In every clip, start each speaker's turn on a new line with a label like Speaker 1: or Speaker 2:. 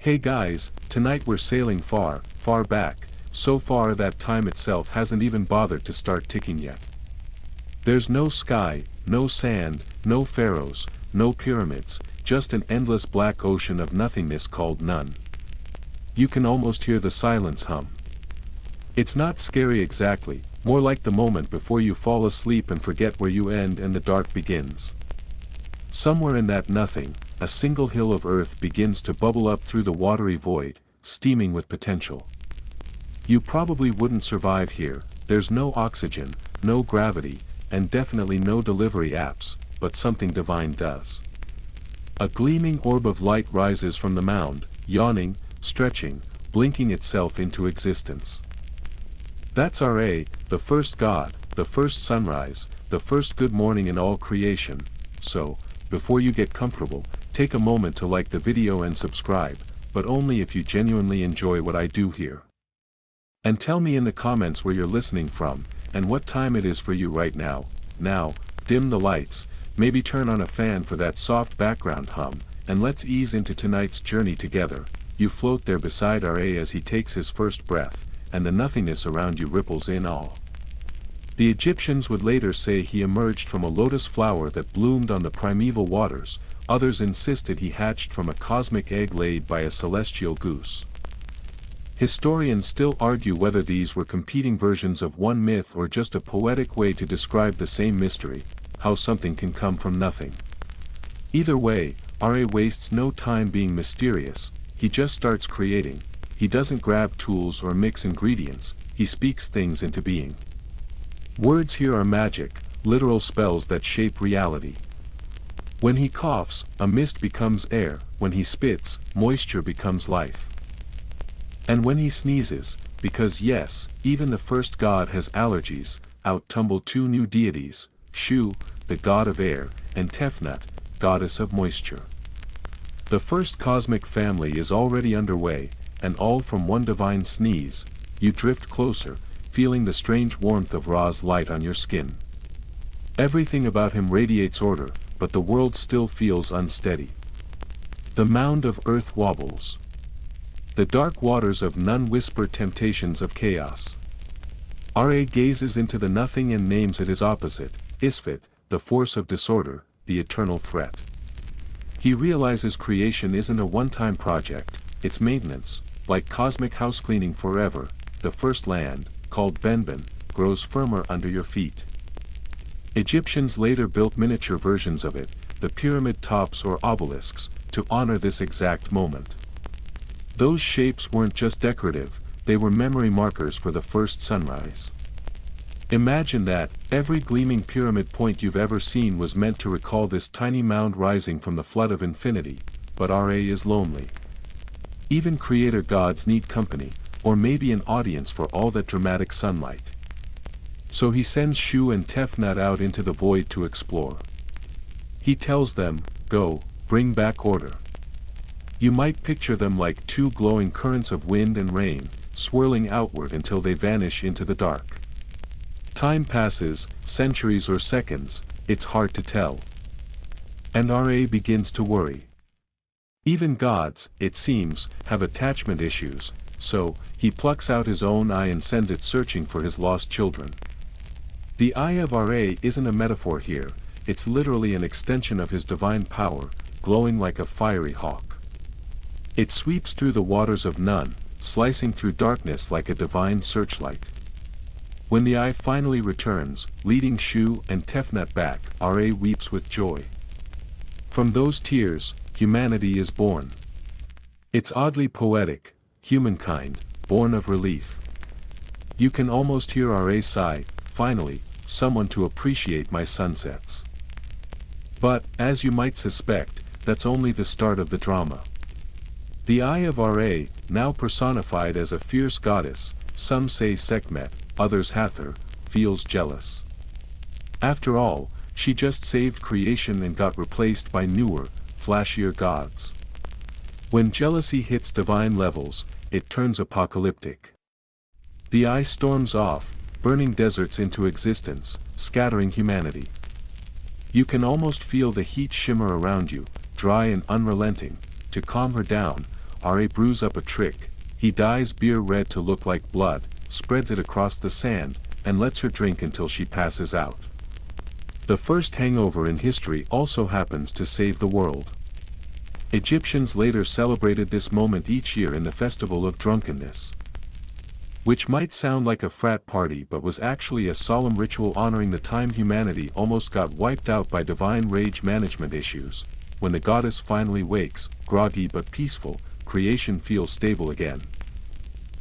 Speaker 1: Hey guys, tonight we're sailing far, far back, so far that time itself hasn't even bothered to start ticking yet. There's no sky, no sand, no pharaohs, no pyramids, just an endless black ocean of nothingness called none. You can almost hear the silence hum. It's not scary exactly, more like the moment before you fall asleep and forget where you end and the dark begins. Somewhere in that nothing, a single hill of earth begins to bubble up through the watery void, steaming with potential. You probably wouldn't survive here, there's no oxygen, no gravity, and definitely no delivery apps, but something divine does. A gleaming orb of light rises from the mound, yawning, stretching, blinking itself into existence. That's Ra, the first god, the first sunrise, the first good morning in all creation. So, before you get comfortable, take a moment to like the video and subscribe, but only if you genuinely enjoy what I do here. And tell me in the comments where you're listening from, and what time it is for you right now. Now, dim the lights, maybe turn on a fan for that soft background hum, and let's ease into tonight's journey together. You float there beside Ra as he takes his first breath, and the nothingness around you ripples in awe. The Egyptians would later say he emerged from a lotus flower that bloomed on the primeval waters, others insisted he hatched from a cosmic egg laid by a celestial goose. Historians still argue whether these were competing versions of one myth or just a poetic way to describe the same mystery, how something can come from nothing. Either way, Ra wastes no time being mysterious, he just starts creating. He doesn't grab tools or mix ingredients, he speaks things into being. Words here are magic, literal spells that shape reality. When he coughs, a mist becomes air, when he spits, moisture becomes life. And when he sneezes, because yes, even the first god has allergies, out tumble two new deities, Shu, the god of air, and Tefnut, goddess of moisture. The first cosmic family is already underway, and all from one divine sneeze, you drift closer, feeling the strange warmth of Ra's light on your skin. Everything about him radiates order, but the world still feels unsteady. The mound of earth wobbles. The dark waters of none whisper temptations of chaos. Ra gazes into the nothing and names it his opposite, Isfet, the force of disorder, the eternal threat. He realizes creation isn't a one-time project, it's maintenance, like cosmic housecleaning forever. The first land, called Benben, grows firmer under your feet. Egyptians later built miniature versions of it, the pyramid tops or obelisks, to honor this exact moment. Those shapes weren't just decorative, they were memory markers for the first sunrise. Imagine that, every gleaming pyramid point you've ever seen was meant to recall this tiny mound rising from the flood of infinity, but Ra is lonely. Even creator gods need company, or maybe an audience for all that dramatic sunlight. So he sends Shu and Tefnut out into the void to explore. He tells them, go, bring back order. You might picture them like two glowing currents of wind and rain, swirling outward until they vanish into the dark. Time passes, centuries or seconds, it's hard to tell. And Ra begins to worry. Even gods, it seems, have attachment issues, so, he plucks out his own eye and sends it searching for his lost children. The eye of Ra isn't a metaphor here, it's literally an extension of his divine power, glowing like a fiery hawk. It sweeps through the waters of none, slicing through darkness like a divine searchlight. When the eye finally returns, leading Shu and Tefnut back, Ra weeps with joy. From those tears, humanity is born. It's oddly poetic, humankind, born of relief. You can almost hear Ra sigh, finally, someone to appreciate my sunsets. But, as you might suspect, that's only the start of the drama. The eye of Ra, now personified as a fierce goddess, some say Sekhmet, others Hathor, feels jealous. After all, she just saved creation and got replaced by newer, flashier gods. When jealousy hits divine levels, it turns apocalyptic. The eye storms off, burning deserts into existence, scattering humanity. You can almost feel the heat shimmer around you, dry and unrelenting. To calm her down, Ra brews up a trick. He dyes beer red to look like blood, spreads it across the sand, and lets her drink until she passes out. The first hangover in history also happens to save the world. Egyptians later celebrated this moment each year in the festival of drunkenness. Which might sound like a frat party but was actually a solemn ritual honoring the time humanity almost got wiped out by divine rage management issues. When the goddess finally wakes, groggy but peaceful, creation feels stable again.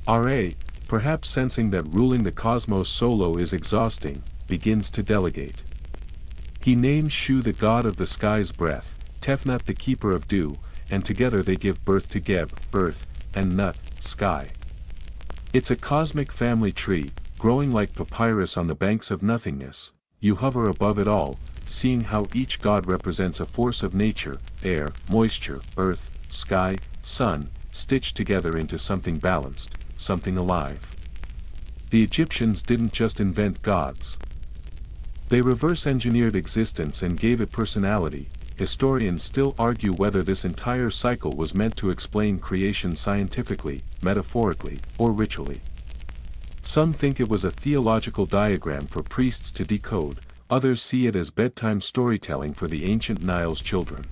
Speaker 1: Ra, perhaps sensing that ruling the cosmos solo is exhausting, begins to delegate. He names Shu the god of the sky's breath, Tefnut the keeper of dew, and together they give birth to Geb, earth, and Nut, sky. It's a cosmic family tree, growing like papyrus on the banks of nothingness. You hover above it all, seeing how each god represents a force of nature, air, moisture, earth, sky, sun, stitched together into something balanced, something alive. The Egyptians didn't just invent gods. They reverse-engineered existence and gave it personality. Historians still argue whether this entire cycle was meant to explain creation scientifically, metaphorically, or ritually. Some think it was a theological diagram for priests to decode, others see it as bedtime storytelling for the ancient Nile's children.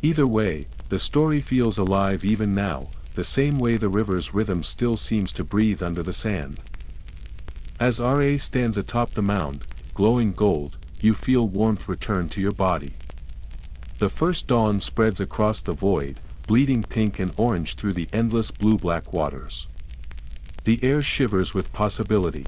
Speaker 1: Either way, the story feels alive even now, the same way the river's rhythm still seems to breathe under the sand. As Ra stands atop the mound, glowing gold, you feel warmth return to your body. The first dawn spreads across the void, bleeding pink and orange through the endless blue-black waters. The air shivers with possibility.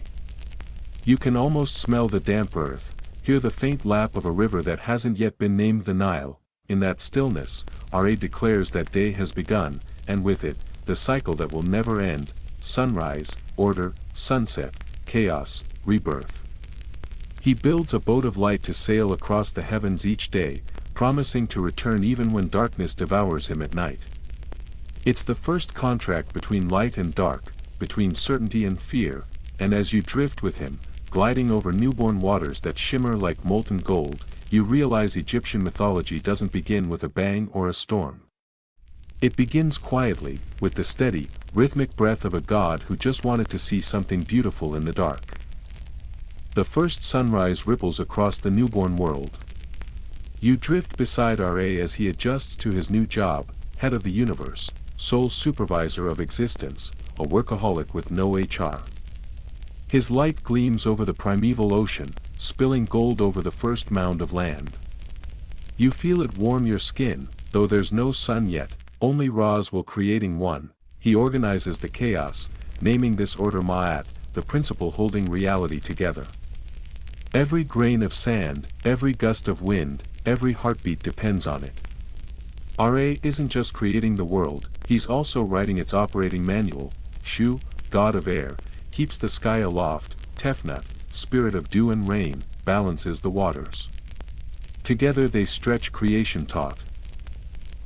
Speaker 1: You can almost smell the damp earth, hear the faint lap of a river that hasn't yet been named the Nile. In that stillness, Ra declares that day has begun, and with it, the cycle that will never end: sunrise, order, sunset, chaos, rebirth. He builds a boat of light to sail across the heavens each day, promising to return even when darkness devours him at night. It's the first contract between light and dark, between certainty and fear, and as you drift with him, gliding over newborn waters that shimmer like molten gold, you realize Egyptian mythology doesn't begin with a bang or a storm. It begins quietly, with the steady, rhythmic breath of a god who just wanted to see something beautiful in the dark. The first sunrise ripples across the newborn world. You drift beside Ra as he adjusts to his new job, head of the universe, sole supervisor of existence, a workaholic with no HR. His light gleams over the primeval ocean, spilling gold over the first mound of land. You feel it warm your skin, though there's no sun yet, only Ra's will creating one. He organizes the chaos, naming this order Ma'at, the principle holding reality together. Every grain of sand, every gust of wind, every heartbeat depends on it. Ra isn't just creating the world, he's also writing its operating manual. Shu, god of air, keeps the sky aloft. Tefnut, spirit of dew and rain, balances the waters. Together they stretch creation taut.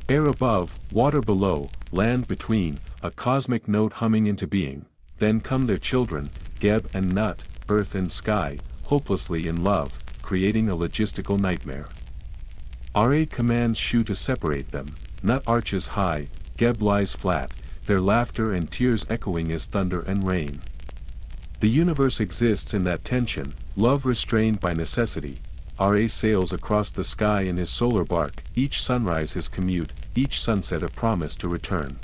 Speaker 1: Air above, water below, land between, a cosmic note humming into being. Then come their children, Geb and Nut, earth and sky, hopelessly in love, creating a logistical nightmare. Ra commands Shu to separate them. Nut arches high, Geb lies flat, their laughter and tears echoing as thunder and rain. The universe exists in that tension, love restrained by necessity. Ra sails across the sky in his solar bark, each sunrise his commute, each sunset a promise to return.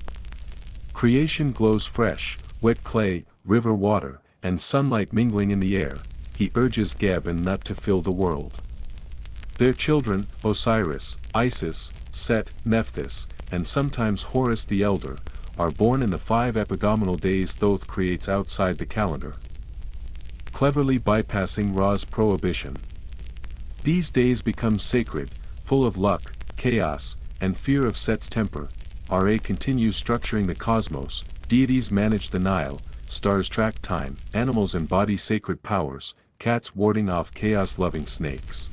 Speaker 1: Creation glows fresh, wet clay, river water, and sunlight mingling in the air. He urges Geb and Nut to fill the world. Their children, Osiris, Isis, Set, Nephthys, and sometimes Horus the Elder, are born in the 5 epigomenal days Thoth creates outside the calendar, cleverly bypassing Ra's prohibition. These days become sacred, full of luck, chaos, and fear of Set's temper. Ra continues structuring the cosmos, deities manage the Nile, stars track time, animals embody sacred powers, cats warding off chaos-loving snakes.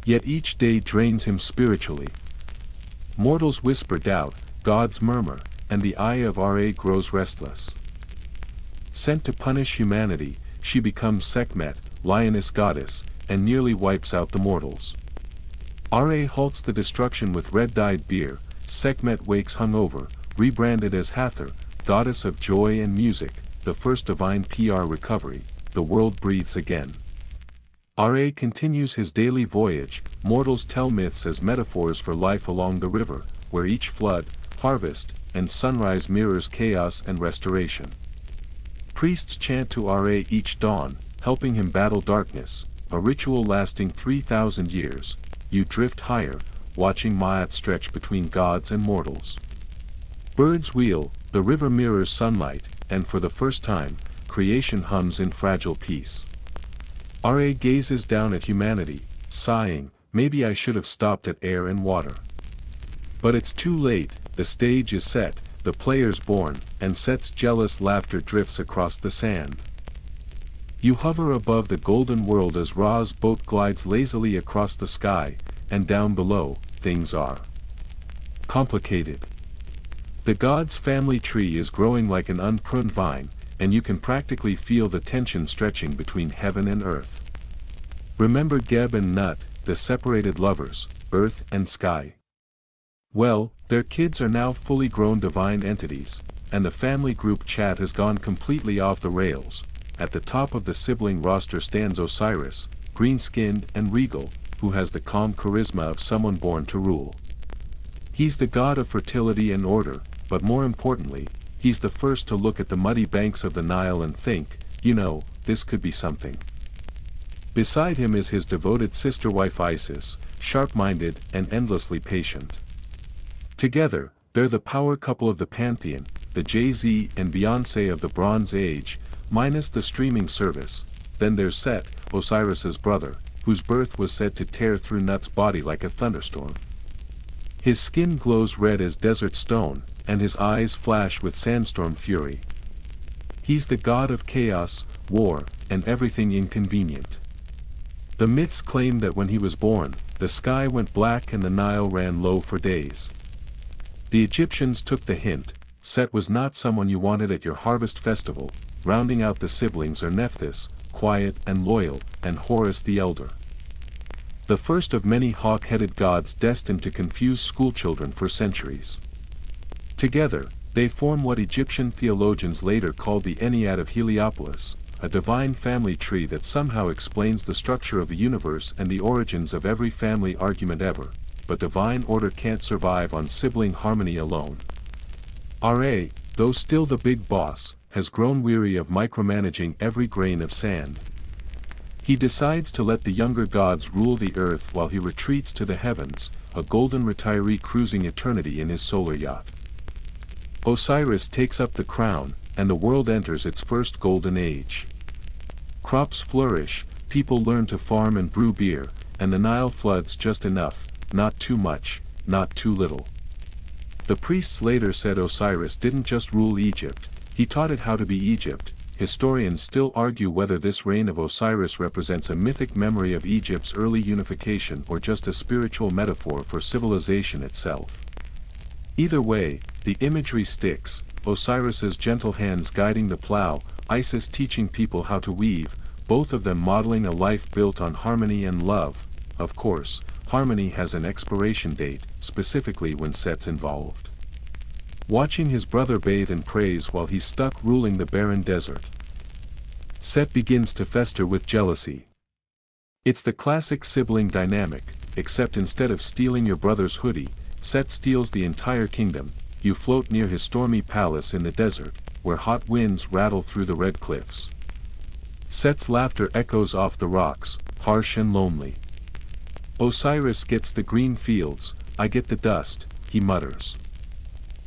Speaker 1: Yet each day drains him spiritually. Mortals whisper doubt, gods murmur, and the eye of Ra grows restless. Sent to punish humanity, she becomes Sekhmet, lioness goddess, and nearly wipes out the mortals. Ra halts the destruction with red-dyed beer. Sekhmet wakes hungover, rebranded as Hathor, goddess of joy and music, the first divine PR recovery, the world breathes again. Ra continues his daily voyage. Mortals tell myths as metaphors for life along the river, where each flood, harvest, and sunrise mirrors chaos and restoration. Priests chant to Ra each dawn, helping him battle darkness, a ritual lasting 3,000 years. You drift higher, watching Ma'at stretch between gods and mortals. Birds wheel, the river mirrors sunlight, and for the first time, creation hums in fragile peace. Ra gazes down at humanity, sighing, maybe I should have stopped at air and water. But it's too late, the stage is set, the players born, and Set's jealous laughter drifts across the sand. You hover above the golden world as Ra's boat glides lazily across the sky, and down below, things are complicated. The god's family tree is growing like an unpruned vine, and you can practically feel the tension stretching between heaven and earth. Remember Geb and Nut, the separated lovers, earth and sky? Well, their kids are now fully grown divine entities, and the family group chat has gone completely off the rails. At the top of the sibling roster stands Osiris, green-skinned and regal, who has the calm charisma of someone born to rule. He's the god of fertility and order, but more importantly, he's the first to look at the muddy banks of the Nile and think, this could be something. Beside him is his devoted sister-wife Isis, sharp-minded and endlessly patient. Together, they're the power couple of the pantheon, the Jay-Z and Beyoncé of the Bronze Age, minus the streaming service. Then there's Set, Osiris's brother, whose birth was said to tear through Nut's body like a thunderstorm. His skin glows red as desert stone, and his eyes flash with sandstorm fury. He's the god of chaos, war, and everything inconvenient. The myths claim that when he was born, the sky went black and the Nile ran low for days. The Egyptians took the hint. Set was not someone you wanted at your harvest festival. Rounding out the siblings are Nephthys, quiet and loyal, and Horus the elder. The first of many hawk-headed gods destined to confuse schoolchildren for centuries. Together, they form what Egyptian theologians later called the Ennead of Heliopolis, a divine family tree that somehow explains the structure of the universe and the origins of every family argument ever. But divine order can't survive on sibling harmony alone. Ra, though still the big boss, has grown weary of micromanaging every grain of sand. He decides to let the younger gods rule the earth while he retreats to the heavens, a golden retiree cruising eternity in his solar yacht. Osiris takes up the crown, and the world enters its first golden age. Crops flourish, people learn to farm and brew beer, and the Nile floods just enough, not too much, not too little. The priests later said Osiris didn't just rule Egypt, he taught it how to be Egypt. Historians still argue whether this reign of Osiris represents a mythic memory of Egypt's early unification or just a spiritual metaphor for civilization itself. Either way, the imagery sticks: Osiris's gentle hands guiding the plow, Isis teaching people how to weave, both of them modeling a life built on harmony and love. Of course, harmony has an expiration date, specifically when Set's involved. Watching his brother bathe in praise while he's stuck ruling the barren desert. Set begins to fester with jealousy. It's the classic sibling dynamic, except instead of stealing your brother's hoodie, Set steals the entire kingdom. You float near his stormy palace in the desert, where hot winds rattle through the red cliffs. Set's laughter echoes off the rocks, harsh and lonely. Osiris gets the green fields, I get the dust, he mutters.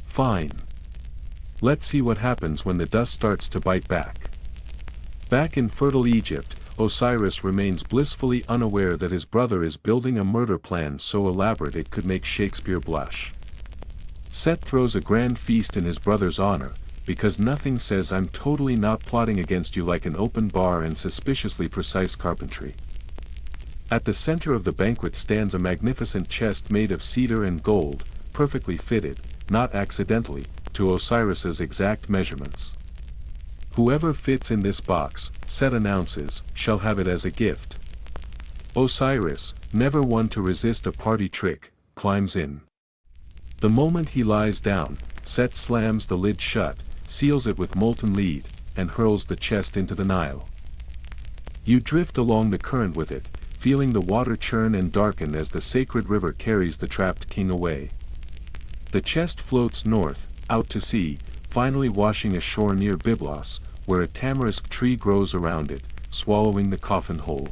Speaker 1: Fine. Let's see what happens when the dust starts to bite back. Back in fertile Egypt, Osiris remains blissfully unaware that his brother is building a murder plan so elaborate it could make Shakespeare blush. Set throws a grand feast in his brother's honor, because nothing says I'm totally not plotting against you like an open bar and suspiciously precise carpentry. At the center of the banquet stands a magnificent chest made of cedar and gold, perfectly fitted, not accidentally, to Osiris's exact measurements. Whoever fits in this box, Set announces, shall have it as a gift. Osiris, never one to resist a party trick, climbs in. The moment he lies down, Set slams the lid shut, seals it with molten lead, and hurls the chest into the Nile. You drift along the current with it, feeling the water churn and darken as the sacred river carries the trapped king away. The chest floats north, out to sea, finally washing ashore near Byblos, where a tamarisk tree grows around it, swallowing the coffin whole.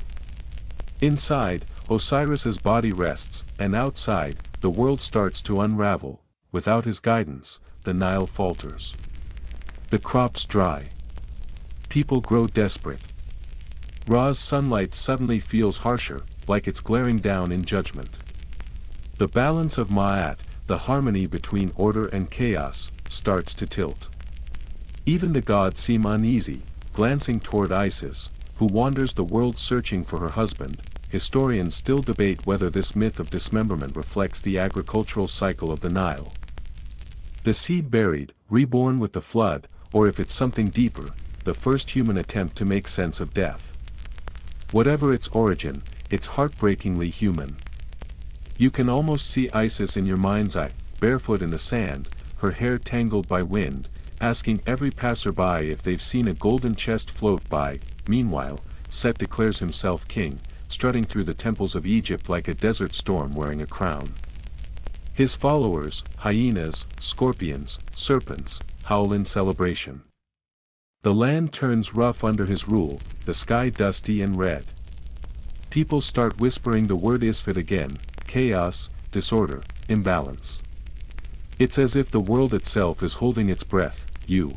Speaker 1: Inside, Osiris's body rests, and outside, the world starts to unravel. Without his guidance, the Nile falters. The crops dry. People grow desperate. Ra's sunlight suddenly feels harsher, like it's glaring down in judgment. The balance of Ma'at, the harmony between order and chaos, starts to tilt. Even the gods seem uneasy, glancing toward Isis, who wanders the world searching for her husband. Historians still debate whether this myth of dismemberment reflects the agricultural cycle of the Nile. The seed buried, reborn with the flood, or if it's something deeper, the first human attempt to make sense of death. Whatever its origin, it's heartbreakingly human. You can almost see Isis in your mind's eye, barefoot in the sand, her hair tangled by wind, asking every passerby if they've seen a golden chest float by. Meanwhile, Set declares himself king, strutting through the temples of Egypt like a desert storm wearing a crown. His followers, hyenas, scorpions, serpents, howl in celebration. The land turns rough under his rule, the sky dusty and red. People start whispering the word Isfet again: chaos, disorder, imbalance. It's as if the world itself is holding its breath. You,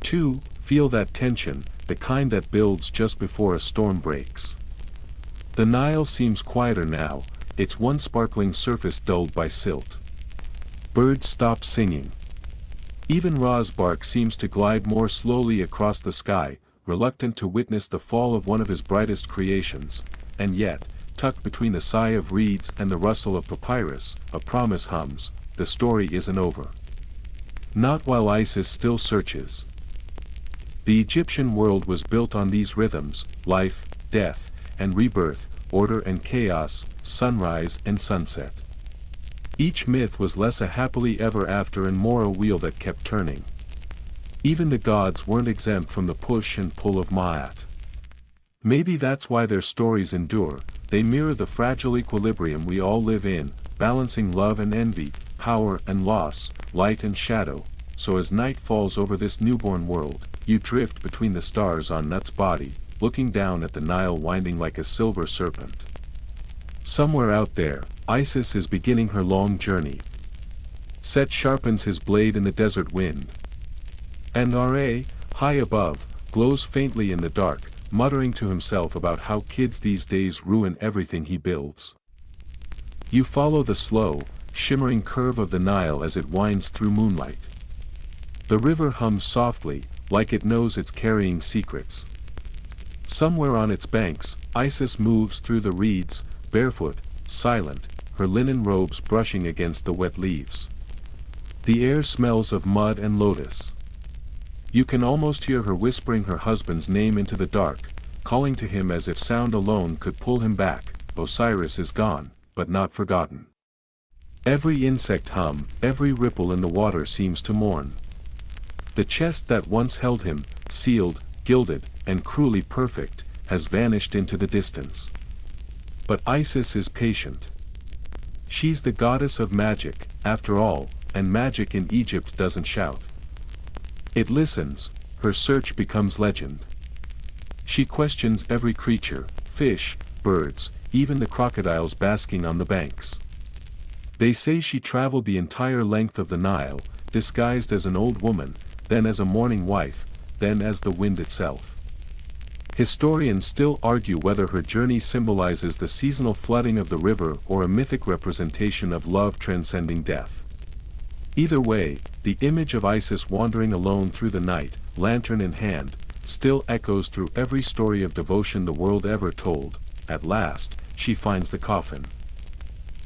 Speaker 1: too, feel that tension, the kind that builds just before a storm breaks. The Nile seems quieter now, its once sparkling surface dulled by silt. Birds stop singing. Even Ra's bark seems to glide more slowly across the sky, reluctant to witness the fall of one of his brightest creations, and yet, tucked between the sigh of reeds and the rustle of papyrus, a promise hums: the story isn't over. Not while Isis still searches. The Egyptian world was built on these rhythms: life, death, and rebirth, order and chaos, sunrise and sunset. Each myth was less a happily ever after and more a wheel that kept turning. Even the gods weren't exempt from the push and pull of Ma'at. Maybe that's why their stories endure. They mirror the fragile equilibrium we all live in, balancing love and envy, power and loss, light and shadow. So as night falls over this newborn world, you drift between the stars on Nut's body, looking down at the Nile winding like a silver serpent. Somewhere out there, Isis is beginning her long journey. Set sharpens his blade in the desert wind. And Ra, high above, glows faintly in the dark, muttering to himself about how kids these days ruin everything he builds. You follow the slow, shimmering curve of the Nile as it winds through moonlight. The river hums softly, like it knows it's carrying secrets. Somewhere on its banks, Isis moves through the reeds, barefoot, silent, her linen robes brushing against the wet leaves. The air smells of mud and lotus. You can almost hear her whispering her husband's name into the dark, calling to him as if sound alone could pull him back. Osiris is gone, but not forgotten. Every insect hum, every ripple in the water seems to mourn. The chest that once held him, sealed, gilded, and cruelly perfect, has vanished into the distance. But Isis is patient. She's the goddess of magic, after all, and magic in Egypt doesn't shout. It listens, her search becomes legend. She questions every creature, fish, birds, even the crocodiles basking on the banks. They say she traveled the entire length of the Nile, disguised as an old woman, then as a mourning wife, then as the wind itself. Historians still argue whether her journey symbolizes the seasonal flooding of the river or a mythic representation of love transcending death. Either way, the image of Isis wandering alone through the night, lantern in hand, still echoes through every story of devotion the world ever told. At last, she finds the coffin.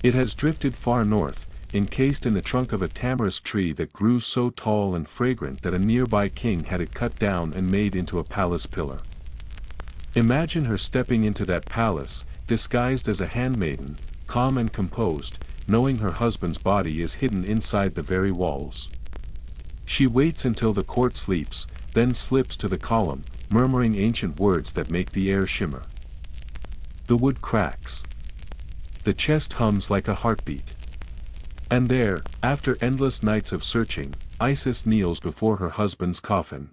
Speaker 1: It has drifted far north, encased in the trunk of a tamarisk tree that grew so tall and fragrant that a nearby king had it cut down and made into a palace pillar. Imagine her stepping into that palace, disguised as a handmaiden, calm and composed, knowing her husband's body is hidden inside the very walls. She waits until the court sleeps, then slips to the column, murmuring ancient words that make the air shimmer. The wood cracks. The chest hums like a heartbeat. And there, after endless nights of searching, Isis kneels before her husband's coffin.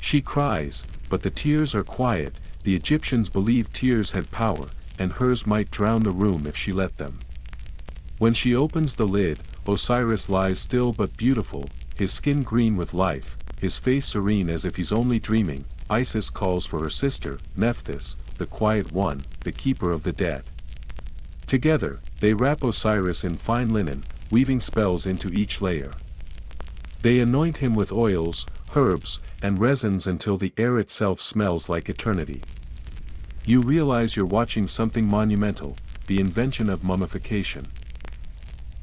Speaker 1: She cries, but the tears are quiet. The Egyptians believed tears had power, and hers might drown the room if she let them. When she opens the lid, Osiris lies still but beautiful, his skin green with life, his face serene as if he's only dreaming. Isis calls for her sister, Nephthys, the quiet one, the keeper of the dead. Together, they wrap Osiris in fine linen, weaving spells into each layer. They anoint him with oils, herbs, and resins until the air itself smells like eternity. You realize you're watching something monumental, the invention of mummification.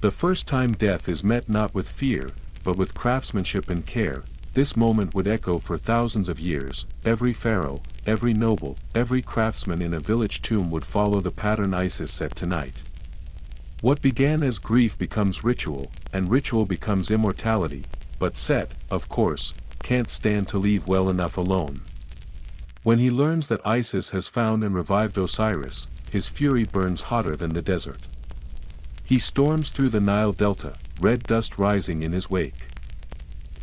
Speaker 1: The first time death is met not with fear, but with craftsmanship and care. This moment would echo for thousands of years. Every pharaoh, every noble, every craftsman in a village tomb would follow the pattern Isis set tonight. What began as grief becomes ritual, and ritual becomes immortality, but Set, of course, can't stand to leave well enough alone. When he learns that Isis has found and revived Osiris, his fury burns hotter than the desert. He storms through the Nile delta, red dust rising in his wake.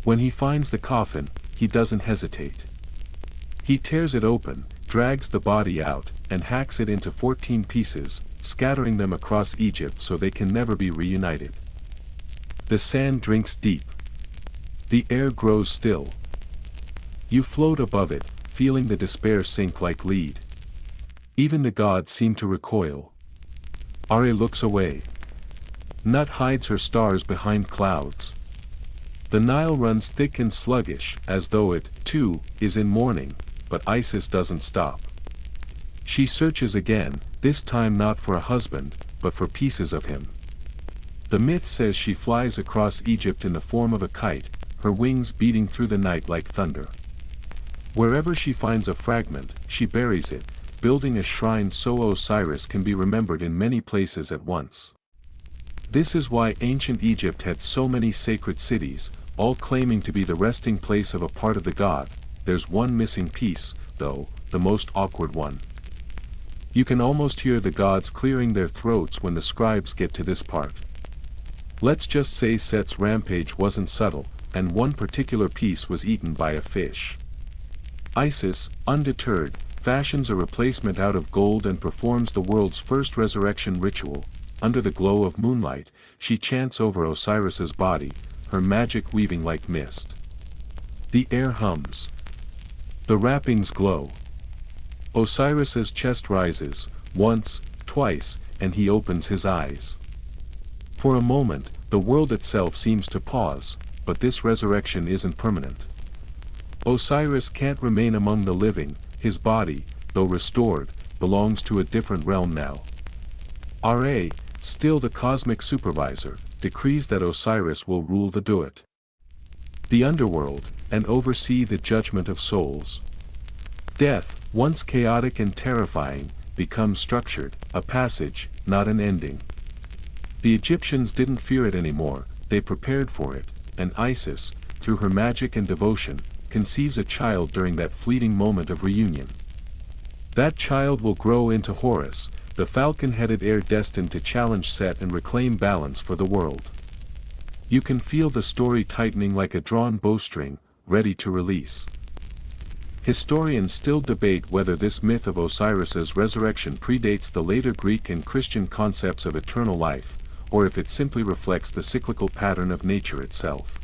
Speaker 1: When he finds the coffin, he doesn't hesitate. He tears it open, drags the body out, and hacks it into 14 pieces, scattering them across Egypt so they can never be reunited. The sand drinks deep. The air grows still. You float above it, feeling the despair sink like lead. Even the gods seem to recoil. Are looks away. Nut hides her stars behind clouds. The Nile runs thick and sluggish, as though it, too, is in mourning, but Isis doesn't stop. She searches again, this time not for a husband, but for pieces of him. The myth says she flies across Egypt in the form of a kite, her wings beating through the night like thunder. Wherever she finds a fragment, she buries it, building a shrine so Osiris can be remembered in many places at once. This is why ancient Egypt had so many sacred cities, all claiming to be the resting place of a part of the god. There's one missing piece, though, the most awkward one. You can almost hear the gods clearing their throats when the scribes get to this part. Let's just say Set's rampage wasn't subtle, and one particular piece was eaten by a fish. Isis, undeterred, fashions a replacement out of gold and performs the world's first resurrection ritual. Under the glow of moonlight, she chants over Osiris's body, her magic weaving like mist. The air hums. The wrappings glow. Osiris's chest rises, once, twice, and he opens his eyes. For a moment, the world itself seems to pause, but this resurrection isn't permanent. Osiris can't remain among the living, his body, though restored, belongs to a different realm now. Ra, still the cosmic supervisor, decrees that Osiris will rule the Duat, the underworld, and oversee the judgment of souls. Death, once chaotic and terrifying, becomes structured, a passage, not an ending. The Egyptians didn't fear it anymore, they prepared for it, and Isis, through her magic and devotion, conceives a child during that fleeting moment of reunion. That child will grow into Horus, the falcon-headed heir destined to challenge Set and reclaim balance for the world. You can feel the story tightening like a drawn bowstring, ready to release. Historians still debate whether this myth of Osiris's resurrection predates the later Greek and Christian concepts of eternal life, or if it simply reflects the cyclical pattern of nature itself.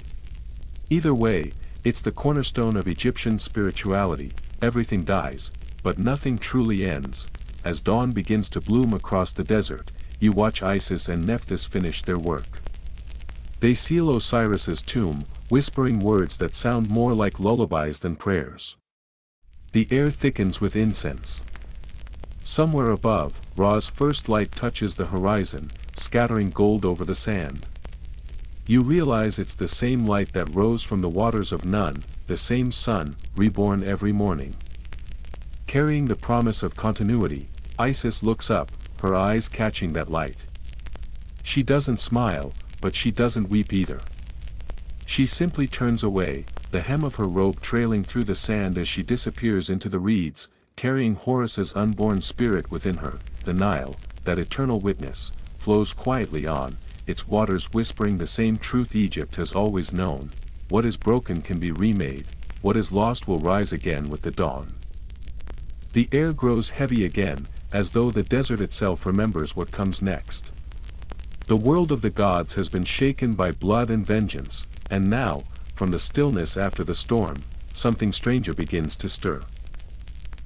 Speaker 1: Either way, it's the cornerstone of Egyptian spirituality. Everything dies, but nothing truly ends. As dawn begins to bloom across the desert, you watch Isis and Nephthys finish their work. They seal Osiris's tomb, whispering words that sound more like lullabies than prayers. The air thickens with incense. Somewhere above, Ra's first light touches the horizon, scattering gold over the sand. You realize it's the same light that rose from the waters of Nun, the same sun, reborn every morning. Carrying the promise of continuity, Isis looks up, her eyes catching that light. She doesn't smile, but she doesn't weep either. She simply turns away, the hem of her robe trailing through the sand as she disappears into the reeds, carrying Horus's unborn spirit within her. The Nile, that eternal witness, flows quietly on, its waters whispering the same truth Egypt has always known: what is broken can be remade, what is lost will rise again with the dawn. The air grows heavy again, as though the desert itself remembers what comes next. The world of the gods has been shaken by blood and vengeance, and now, from the stillness after the storm, something stranger begins to stir.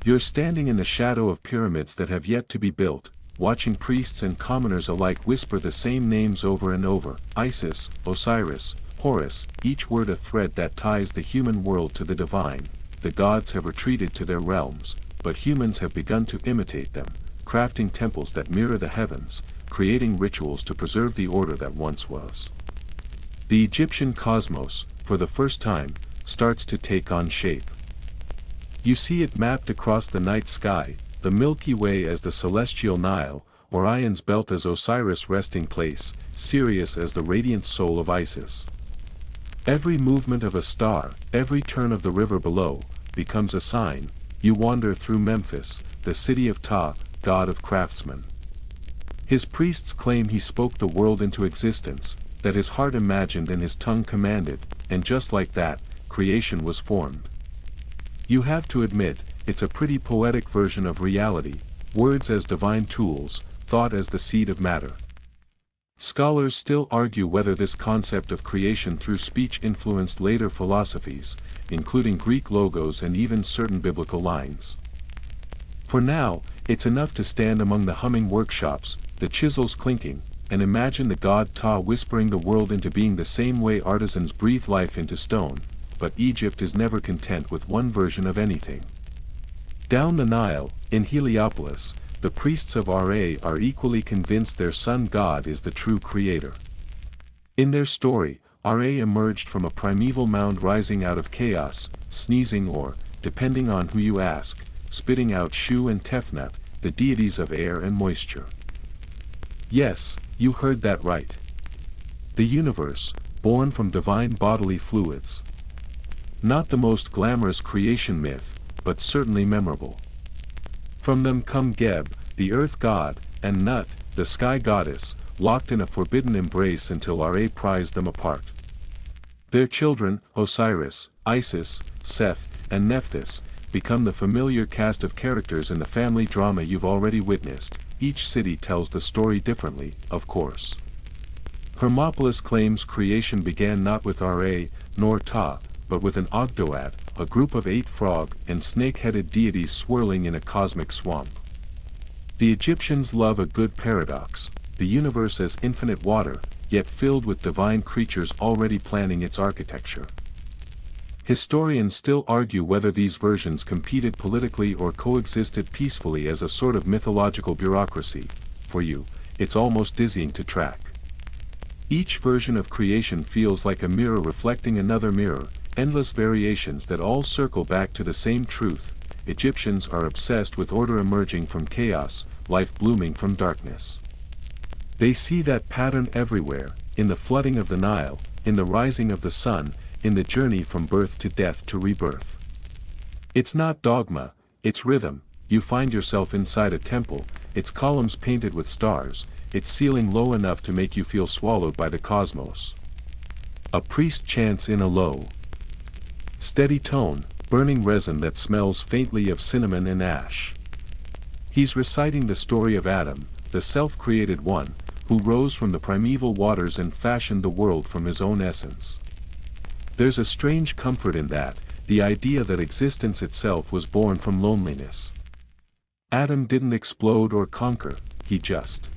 Speaker 1: You're standing in the shadow of pyramids that have yet to be built, watching priests and commoners alike whisper the same names over and over: Isis, Osiris, Horus, each word a thread that ties the human world to the divine. The gods have retreated to their realms, but humans have begun to imitate them, crafting temples that mirror the heavens, creating rituals to preserve the order that once was. The Egyptian cosmos, for the first time, starts to take on shape. You see it mapped across the night sky, the Milky Way as the celestial Nile, Orion's belt as Osiris' resting place, Sirius as the radiant soul of Isis. Every movement of a star, every turn of the river below, becomes a sign. You wander through Memphis, the city of Thoth, god of craftsmen. His priests claim he spoke the world into existence, that his heart imagined and his tongue commanded, and just like that, creation was formed. You have to admit, it's a pretty poetic version of reality, words as divine tools, thought as the seed of matter. Scholars still argue whether this concept of creation through speech influenced later philosophies, including Greek logos and even certain biblical lines. For now, it's enough to stand among the humming workshops, the chisels clinking, and imagine the god Thoth whispering the world into being the same way artisans breathe life into stone. But Egypt is never content with one version of anything. Down the Nile, in Heliopolis, the priests of Ra are equally convinced their sun god is the true creator. In their story, Ra emerged from a primeval mound rising out of chaos, sneezing or, depending on who you ask, spitting out Shu and Tefnut, the deities of air and moisture. Yes, you heard that right. The universe, born from divine bodily fluids. Not the most glamorous creation myth, but certainly memorable. From them come Geb, the earth god, and Nut, the sky goddess, locked in a forbidden embrace until Ra prized them apart. Their children, Osiris, Isis, Seth, and Nephthys, become the familiar cast of characters in the family drama you've already witnessed. Each city tells the story differently, of course. Hermopolis claims creation began not with Ra, nor Thoth, but with an Ogdoad, a group of 8 frog and snake-headed deities swirling in a cosmic swamp. The Egyptians love a good paradox, the universe as infinite water, yet filled with divine creatures already planning its architecture. Historians still argue whether these versions competed politically or coexisted peacefully as a sort of mythological bureaucracy. For you, it's almost dizzying to track. Each version of creation feels like a mirror reflecting another mirror, endless variations that all circle back to the same truth. Egyptians are obsessed with order emerging from chaos, life blooming from darkness. They see that pattern everywhere, in the flooding of the Nile, in the rising of the sun, in the journey from birth to death to rebirth. It's not dogma, it's rhythm. You find yourself inside a temple, its columns painted with stars, its ceiling low enough to make you feel swallowed by the cosmos. A priest chants in a low, steady tone, burning resin that smells faintly of cinnamon and ash. He's reciting the story of Adam, the self-created one, who rose from the primeval waters and fashioned the world from his own essence. There's a strange comfort in that, the idea that existence itself was born from loneliness. Adam didn't explode or conquer, he just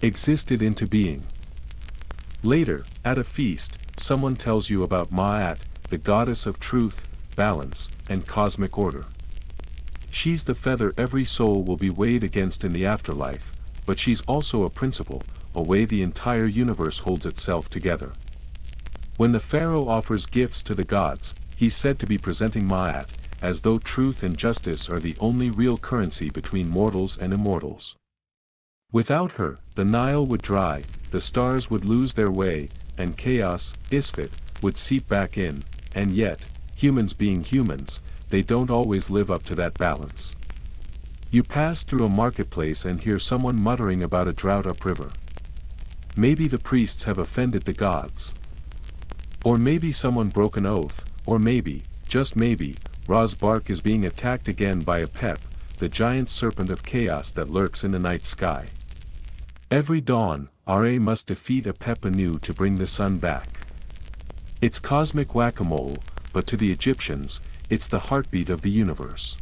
Speaker 1: existed into being. Later, at a feast, someone tells you about Ma'at, the goddess of truth, balance, and cosmic order. She's the feather every soul will be weighed against in the afterlife, but she's also a principle, a way the entire universe holds itself together. When the pharaoh offers gifts to the gods, he's said to be presenting Ma'at, as though truth and justice are the only real currency between mortals and immortals. Without her, the Nile would dry, the stars would lose their way, and chaos, Isfet, would seep back in, and yet, humans being humans, they don't always live up to that balance. You pass through a marketplace and hear someone muttering about a drought upriver. Maybe the priests have offended the gods. Or maybe someone broke an oath, or maybe, just maybe, Ra's bark is being attacked again by a pep, the giant serpent of chaos that lurks in the night sky. Every dawn, Ra must defeat a pep anew to bring the sun back. It's cosmic whack-a-mole, but to the Egyptians, it's the heartbeat of the universe.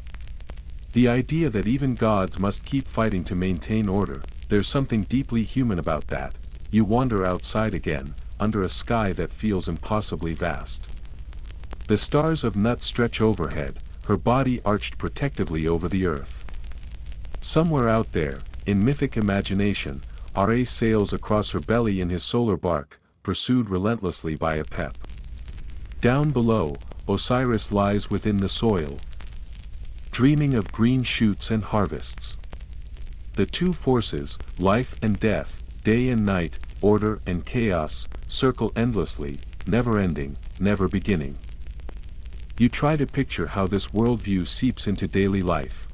Speaker 1: The idea that even gods must keep fighting to maintain order, there's something deeply human about that. You wander outside again, under a sky that feels impossibly vast. The stars of Nut stretch overhead, her body arched protectively over the earth. Somewhere out there, in mythic imagination, Ra sails across her belly in his solar bark, pursued relentlessly by a pep. Down below, Osiris lies within the soil, dreaming of green shoots and harvests. The two forces, life and death, day and night, order and chaos, circle endlessly, never ending, never beginning. You try to picture how this worldview seeps into daily life.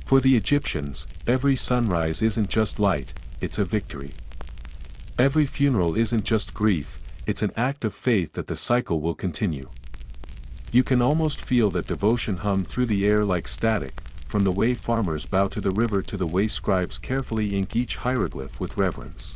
Speaker 1: For the Egyptians, every sunrise isn't just light, it's a victory. Every funeral isn't just grief, it's an act of faith that the cycle will continue. You can almost feel that devotion hum through the air like static, from the way farmers bow to the river to the way scribes carefully ink each hieroglyph with reverence.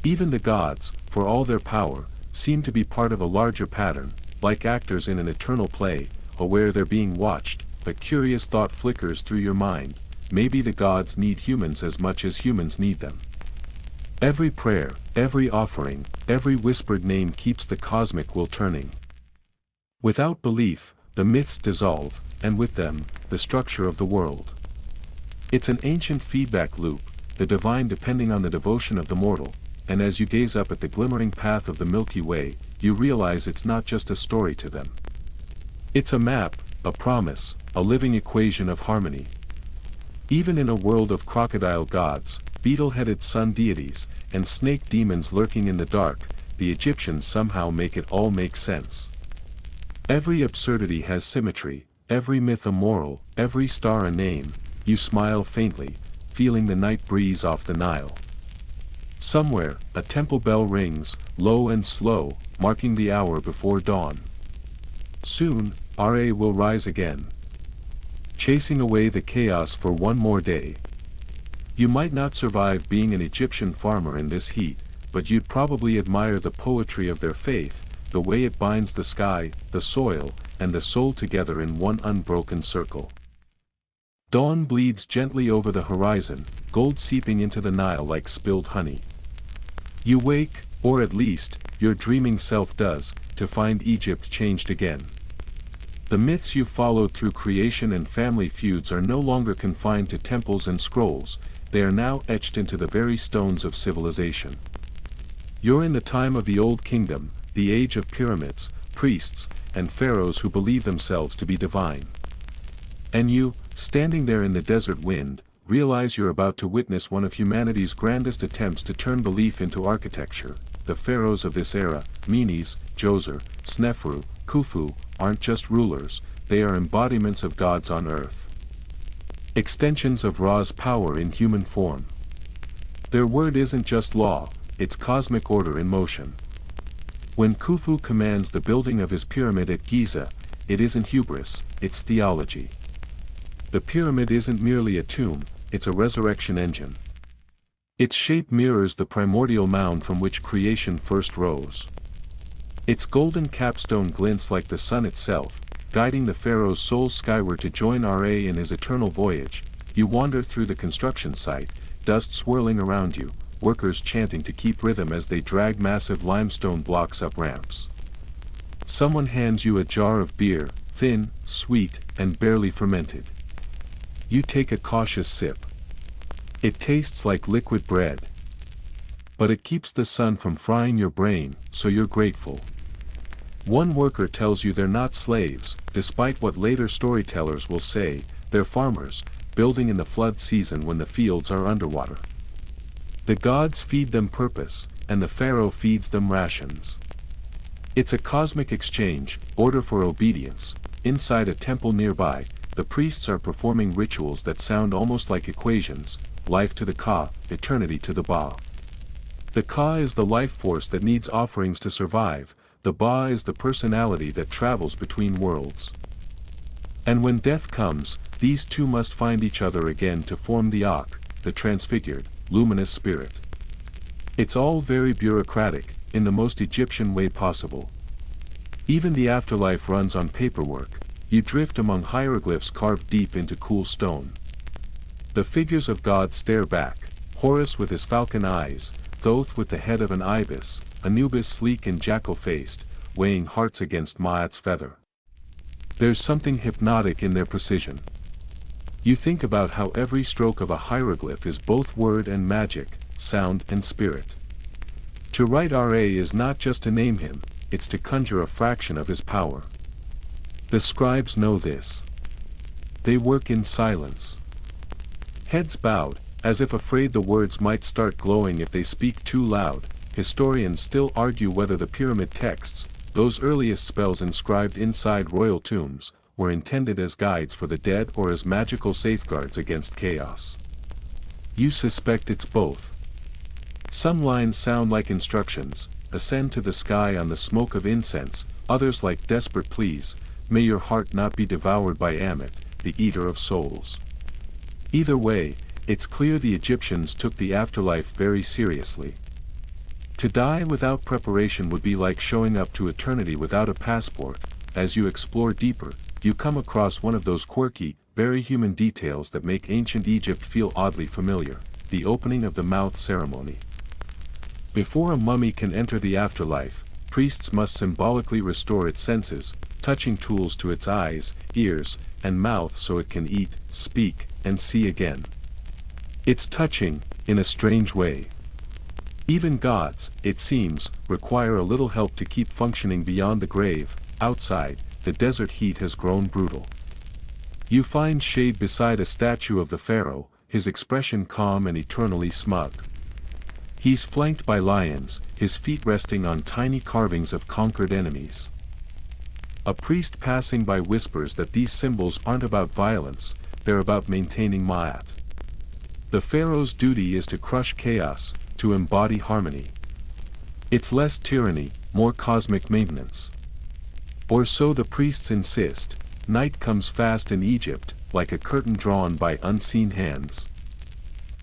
Speaker 1: Even the gods, for all their power, seem to be part of a larger pattern, like actors in an eternal play, aware they're being watched. A curious thought flickers through your mind: maybe the gods need humans as much as humans need them. Every prayer, every offering, every whispered name keeps the cosmic wheel turning. Without belief, the myths dissolve, and with them, the structure of the world. It's an ancient feedback loop, the divine depending on the devotion of the mortal, and as you gaze up at the glimmering path of the Milky Way, you realize it's not just a story to them. It's a map, a promise, a living equation of harmony. Even in a world of crocodile gods, beetle-headed sun deities, and snake demons lurking in the dark, the Egyptians somehow make it all make sense. Every absurdity has symmetry, every myth a moral, every star a name. You smile faintly, feeling the night breeze off the Nile. Somewhere, a temple bell rings, low and slow, marking the hour before dawn. Soon, Ra will rise again, chasing away the chaos for one more day. You might not survive being an Egyptian farmer in this heat, but you'd probably admire the poetry of their faith, the way it binds the sky, the soil, and the soul together in one unbroken circle. Dawn bleeds gently over the horizon, gold seeping into the Nile like spilled honey. You wake, or at least, your dreaming self does, to find Egypt changed again. The myths you followed through creation and family feuds are no longer confined to temples and scrolls, they are now etched into the very stones of civilization. You're in the time of the Old Kingdom, the age of pyramids, priests, and pharaohs who believe themselves to be divine. And you, standing there in the desert wind, realize you're about to witness one of humanity's grandest attempts to turn belief into architecture. The pharaohs of this era, Menes, Djoser, Snefru, Khufu, aren't just rulers, they are embodiments of gods on earth. Extensions of Ra's power in human form. Their word isn't just law, it's cosmic order in motion. When Khufu commands the building of his pyramid at Giza, it isn't hubris, it's theology. The pyramid isn't merely a tomb, it's a resurrection engine. Its shape mirrors the primordial mound from which creation first rose. Its golden capstone glints like the sun itself, guiding the pharaoh's soul skyward to join Ra in his eternal voyage. You wander through the construction site, dust swirling around you, workers chanting to keep rhythm as they drag massive limestone blocks up ramps. Someone hands you a jar of beer, thin, sweet, and barely fermented. You take a cautious sip. It tastes like liquid bread. But it keeps the sun from frying your brain, so you're grateful. One worker tells you they're not slaves, despite what later storytellers will say, they're farmers, building in the flood season when the fields are underwater. The gods feed them purpose, and the pharaoh feeds them rations. It's a cosmic exchange, order for obedience. Inside a temple nearby, the priests are performing rituals that sound almost like equations: life to the Ka, eternity to the Ba. The Ka is the life force that needs offerings to survive, the Ba is the personality that travels between worlds. And when death comes, these two must find each other again to form the Ak, the transfigured, luminous spirit. It's all very bureaucratic, in the most Egyptian way possible. Even the afterlife runs on paperwork. You drift among hieroglyphs carved deep into cool stone. The figures of gods stare back: Horus with his falcon eyes, Thoth with the head of an ibis, Anubis sleek and jackal-faced, weighing hearts against Maat's feather. There's something hypnotic in their precision. You think about how every stroke of a hieroglyph is both word and magic, sound and spirit. To write Ra is not just to name him, it's to conjure a fraction of his power. The scribes know this. They work in silence. Heads bowed, as if afraid the words might start glowing if they speak too loud. Historians still argue whether the pyramid texts, those earliest spells inscribed inside royal tombs, were intended as guides for the dead or as magical safeguards against chaos. You suspect it's both. Some lines sound like instructions: ascend to the sky on the smoke of incense, others like desperate pleas: may your heart not be devoured by Ammit, the eater of souls. Either way, it's clear the Egyptians took the afterlife very seriously. To die without preparation would be like showing up to eternity without a passport. As you explore deeper, you come across one of those quirky, very human details that make ancient Egypt feel oddly familiar: the opening of the mouth ceremony. Before a mummy can enter the afterlife, priests must symbolically restore its senses, touching tools to its eyes, ears, and mouth so it can eat, speak, and see again. It's touching, in a strange way. Even gods, it seems, require a little help to keep functioning beyond the grave. Outside, the desert heat has grown brutal. You find shade beside a statue of the pharaoh, his expression calm and eternally smug. He's flanked by lions, his feet resting on tiny carvings of conquered enemies. A priest passing by whispers that these symbols aren't about violence, they're about maintaining Ma'at. The pharaoh's duty is to crush chaos, to embody harmony. It's less tyranny, more cosmic maintenance. Or so the priests insist. Night comes fast in Egypt, like a curtain drawn by unseen hands.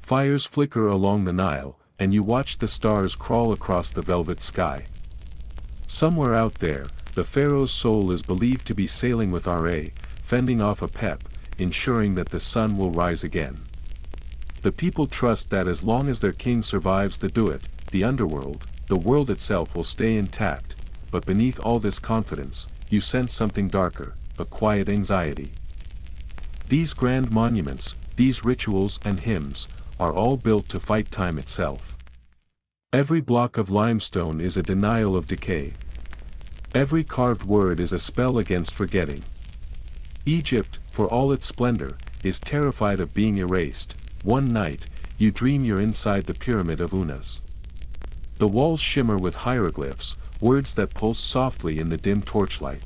Speaker 1: Fires flicker along the Nile, and you watch the stars crawl across the velvet sky. Somewhere out there, the pharaoh's soul is believed to be sailing with Ra, fending off Apep, ensuring that the sun will rise again. The people trust that as long as their king survives the Duat, the underworld, the world itself will stay intact. But beneath all this confidence, you sense something darker, a quiet anxiety. These grand monuments, these rituals and hymns, are all built to fight time itself. Every block of limestone is a denial of decay. Every carved word is a spell against forgetting. Egypt, for all its splendor, is terrified of being erased. One night, you dream you're inside the pyramid of Unas. The walls shimmer with hieroglyphs, words that pulse softly in the dim torchlight.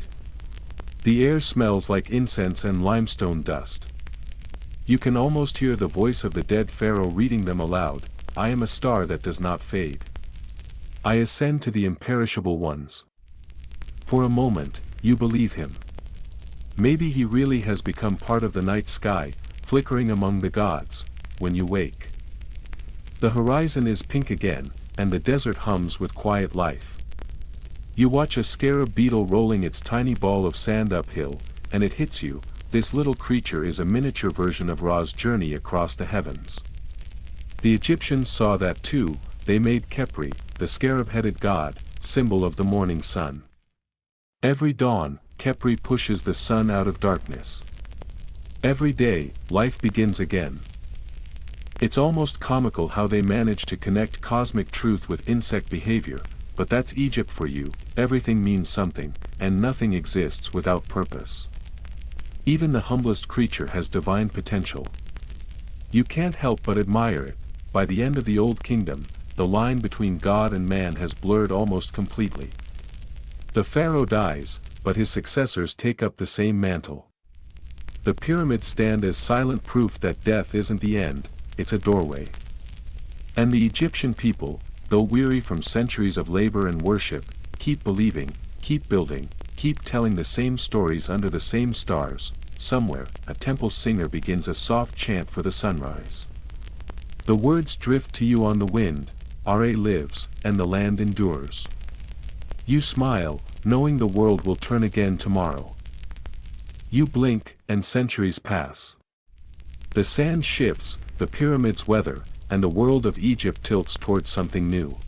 Speaker 1: The air smells like incense and limestone dust. You can almost hear the voice of the dead pharaoh reading them aloud: I am a star that does not fade. I ascend to the imperishable ones. For a moment, you believe him. Maybe he really has become part of the night sky, flickering among the gods. When you wake, the horizon is pink again, and the desert hums with quiet life. You watch a scarab beetle rolling its tiny ball of sand uphill, and it hits you. This little creature is a miniature version of Ra's journey across the heavens. The Egyptians saw that too. They made Khepri, the scarab-headed god, symbol of the morning sun. Every dawn, Khepri pushes the sun out of darkness. Every day, life begins again. It's almost comical how they manage to connect cosmic truth with insect behavior, but that's Egypt for you. Everything means something, and nothing exists without purpose. Even the humblest creature has divine potential. You can't help but admire it. By the end of the Old Kingdom, the line between God and man has blurred almost completely. The pharaoh dies, but his successors take up the same mantle. The pyramids stand as silent proof that death isn't the end, it's a doorway. And the Egyptian people, though weary from centuries of labor and worship, keep believing, keep building, keep telling the same stories under the same stars. Somewhere, a temple singer begins a soft chant for the sunrise. The words drift to you on the wind, Ra lives, and the land endures. You smile, knowing the world will turn again tomorrow. You blink, and centuries pass. The sand shifts, the pyramids weather, and the world of Egypt tilts towards something new.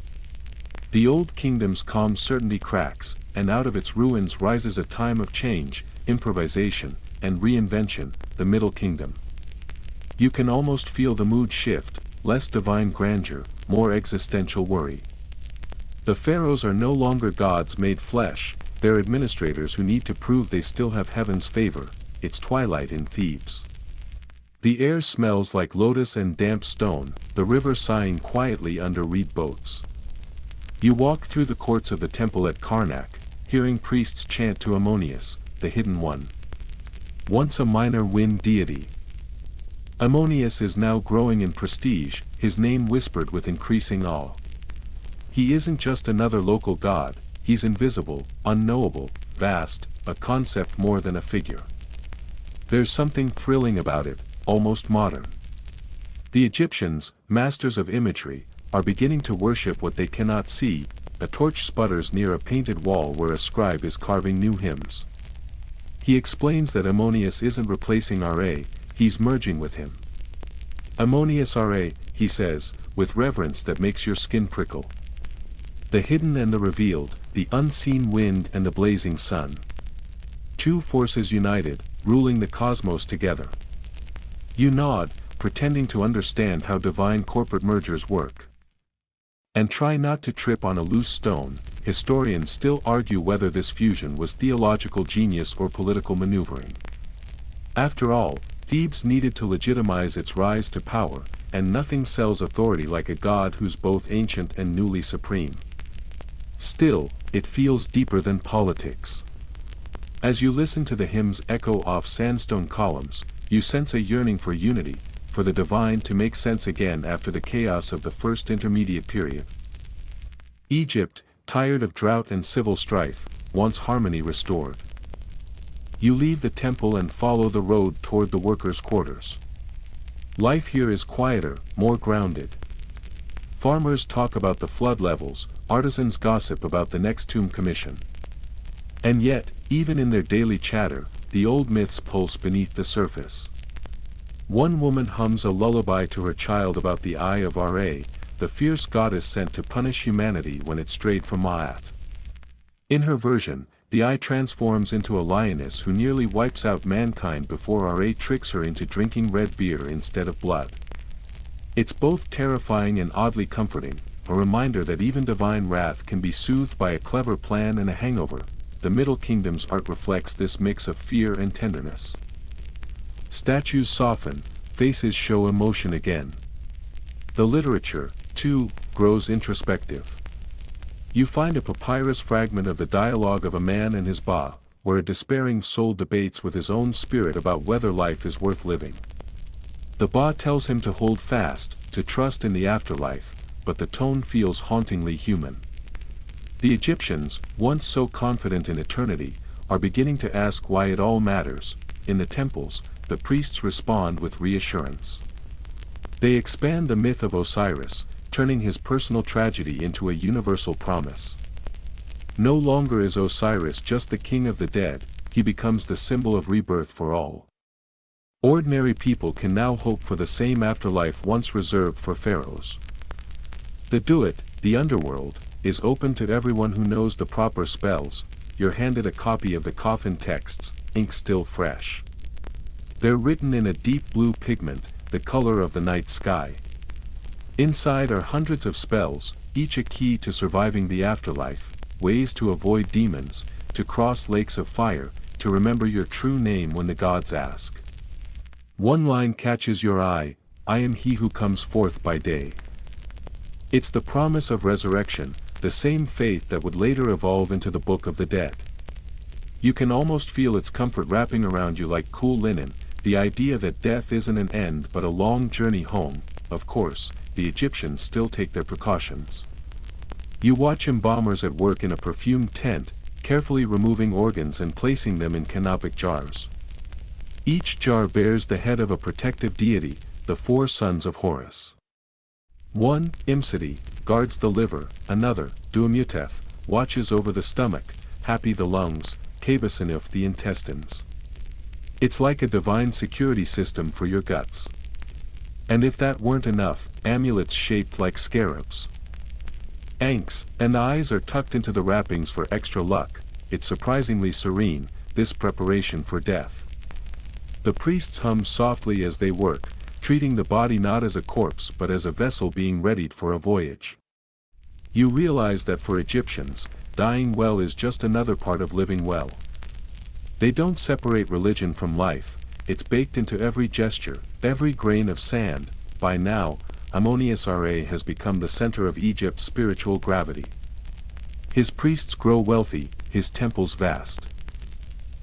Speaker 1: The old kingdom's calm certainty cracks, and out of its ruins rises a time of change, improvisation, and reinvention, the Middle Kingdom. You can almost feel the mood shift, less divine grandeur, more existential worry. The pharaohs are no longer gods made flesh, they're administrators who need to prove they still have heaven's favor. It's twilight in Thebes. The air smells like lotus and damp stone, the river sighing quietly under reed boats. You walk through the courts of the temple at Karnak, hearing priests chant to Ammonius, the hidden one. Once a minor wind deity. Ammonius is now growing in prestige, his name whispered with increasing awe. He isn't just another local god, he's invisible, unknowable, vast, a concept more than a figure. There's something thrilling about it, almost modern. The Egyptians, masters of imagery, are beginning to worship what they cannot see. A torch sputters near a painted wall where a scribe is carving new hymns. He explains that Ammonius isn't replacing Ra, he's merging with him. Ammonius Ra, he says, with reverence that makes your skin prickle. The hidden and the revealed, the unseen wind and the blazing sun. Two forces united, ruling the cosmos together. You nod, pretending to understand how divine corporate mergers work. And try not to trip on a loose stone. Historians still argue whether this fusion was theological genius or political maneuvering. After all, Thebes needed to legitimize its rise to power, and nothing sells authority like a god who's both ancient and newly supreme. Still, it feels deeper than politics. As you listen to the hymns echo off sandstone columns, you sense a yearning for unity, for the divine to make sense again after the chaos of the first intermediate period. Egypt, tired of drought and civil strife, wants harmony restored. You leave the temple and follow the road toward the workers' quarters. Life here is quieter, more grounded. Farmers talk about the flood levels, artisans gossip about the next tomb commission. And yet, even in their daily chatter, the old myths pulse beneath the surface. One woman hums a lullaby to her child about the Eye of Ra, the fierce goddess sent to punish humanity when it strayed from Ma'at. In her version, the Eye transforms into a lioness who nearly wipes out mankind before Ra tricks her into drinking red beer instead of blood. It's both terrifying and oddly comforting, a reminder that even divine wrath can be soothed by a clever plan and a hangover. The Middle Kingdom's art reflects this mix of fear and tenderness. Statues soften, faces show emotion again. The literature, too, grows introspective. You find a papyrus fragment of the dialogue of a man and his Ba, where a despairing soul debates with his own spirit about whether life is worth living. The Ba tells him to hold fast, to trust in the afterlife, but the tone feels hauntingly human. The Egyptians, once so confident in eternity, are beginning to ask why it all matters. In the temples, the priests respond with reassurance. They expand the myth of Osiris, turning his personal tragedy into a universal promise. No longer is Osiris just the king of the dead, he becomes the symbol of rebirth for all. Ordinary people can now hope for the same afterlife once reserved for pharaohs. The Duat, the underworld, is open to everyone who knows the proper spells. You're handed a copy of the coffin texts, ink still fresh. They're written in a deep blue pigment, the color of the night sky. Inside are hundreds of spells, each a key to surviving the afterlife, ways to avoid demons, to cross lakes of fire, to remember your true name when the gods ask. One line catches your eye, I am he who comes forth by day. It's the promise of resurrection, the same faith that would later evolve into the Book of the Dead. You can almost feel its comfort wrapping around you like cool linen, the idea that death isn't an end but a long journey home. Of course, the Egyptians still take their precautions. You watch embalmers at work in a perfumed tent, carefully removing organs and placing them in canopic jars. Each jar bears the head of a protective deity, the four sons of Horus. One, Imseti, guards the liver, another, Duamutef, watches over the stomach, Hapi the lungs, Kabasanuf the intestines. It's like a divine security system for your guts. And if that weren't enough, amulets shaped like scarabs. Ankhs and eyes are tucked into the wrappings for extra luck. It's surprisingly serene, this preparation for death. The priests hum softly as they work, treating the body not as a corpse but as a vessel being readied for a voyage. You realize that for Egyptians, dying well is just another part of living well. They don't separate religion from life, it's baked into every gesture, every grain of sand. By now, Ammonius Ra has become the center of Egypt's spiritual gravity. His priests grow wealthy, his temples vast.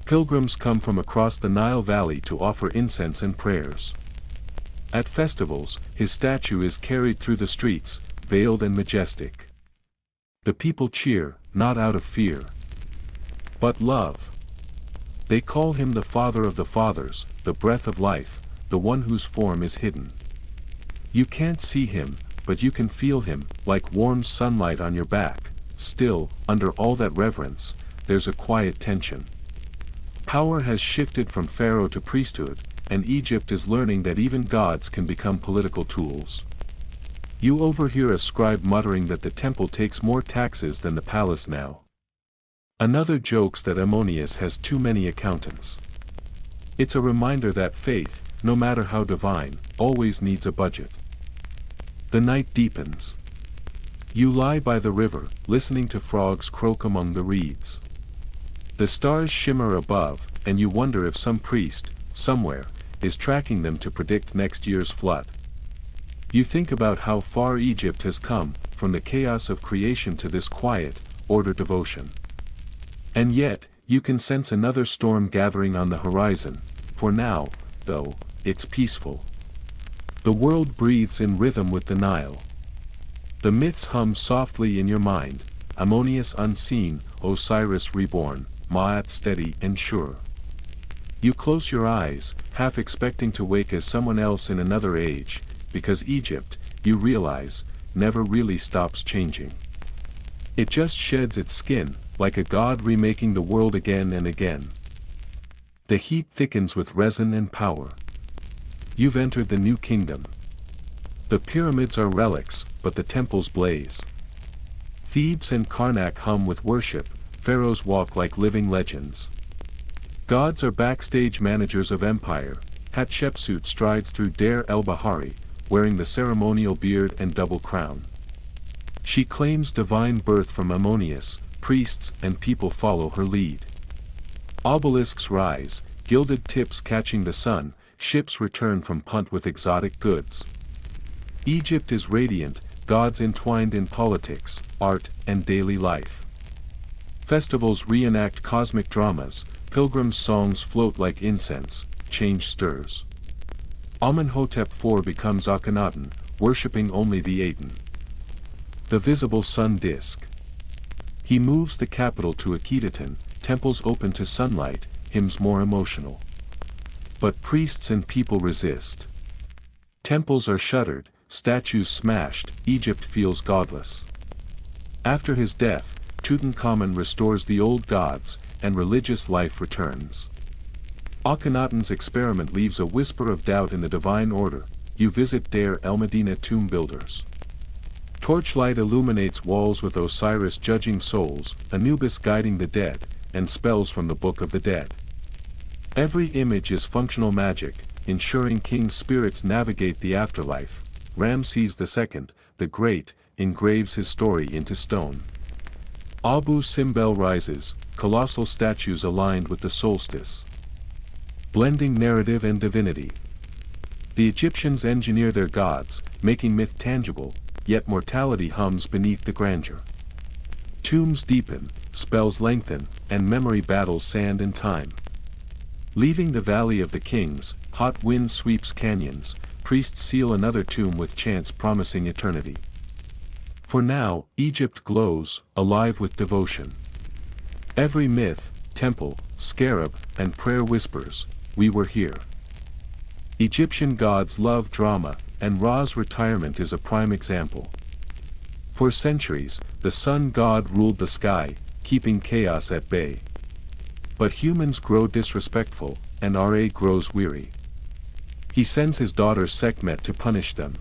Speaker 1: Pilgrims come from across the Nile Valley to offer incense and prayers. At festivals, his statue is carried through the streets, veiled and majestic. The people cheer, not out of fear, but love. They call him the Father of the Fathers, the breath of life, the one whose form is hidden. You can't see him, but you can feel him, like warm sunlight on your back. Still, under all that reverence, there's a quiet tension. Power has shifted from pharaoh to priesthood, and Egypt is learning that even gods can become political tools. You overhear a scribe muttering that the temple takes more taxes than the palace now. Another jokes that Ammonius has too many accountants. It's a reminder that faith, no matter how divine, always needs a budget. The night deepens. You lie by the river, listening to frogs croak among the reeds. The stars shimmer above, and you wonder if some priest, somewhere, is tracking them to predict next year's flood. You think about how far Egypt has come, from the chaos of creation to this quiet, ordered devotion. And yet, you can sense another storm gathering on the horizon. For now, though, it's peaceful. The world breathes in rhythm with the Nile. The myths hum softly in your mind, Ammonius unseen, Osiris reborn, Maat steady and sure. You close your eyes, half expecting to wake as someone else in another age, because Egypt, you realize, never really stops changing. It just sheds its skin, like a god remaking the world again and again. The heat thickens with resin and power. You've entered the new kingdom. The pyramids are relics, but the temples blaze. Thebes and Karnak hum with worship, pharaohs walk like living legends. Gods are backstage managers of empire. Hatshepsut strides through Deir el-Bahari, wearing the ceremonial beard and double crown. She claims divine birth from Ammonius, priests and people follow her lead. Obelisks rise, gilded tips catching the sun, ships return from Punt with exotic goods. Egypt is radiant, gods entwined in politics, art, and daily life. Festivals reenact cosmic dramas, pilgrims' songs float like incense, change stirs. Amenhotep IV becomes Akhenaten, worshipping only the Aten. The visible sun disk. He moves the capital to Akhenaten, temples open to sunlight, hymns more emotional. But priests and people resist. Temples are shuttered, statues smashed, Egypt feels godless. After his death, Tutankhamun restores the old gods, and religious life returns. Akhenaten's experiment leaves a whisper of doubt in the divine order. You visit Deir el-Medina tomb builders. Torchlight illuminates walls with Osiris judging souls, Anubis guiding the dead, and spells from the Book of the Dead. Every image is functional magic, ensuring king's spirits navigate the afterlife. Ramses II, the Great, engraves his story into stone. Abu Simbel rises, colossal statues aligned with the solstice. Blending narrative and divinity. The Egyptians engineer their gods, making myth tangible, yet mortality hums beneath the grandeur. Tombs deepen, spells lengthen, and memory battles sand and time. Leaving the Valley of the Kings, hot wind sweeps canyons, priests seal another tomb with chants promising eternity. For now, Egypt glows, alive with devotion. Every myth, temple, scarab, and prayer whispers, "We were here." Egyptian gods love drama, and Ra's retirement is a prime example. For centuries, the sun god ruled the sky, keeping chaos at bay. But humans grow disrespectful, and Ra grows weary. He sends his daughter Sekhmet to punish them.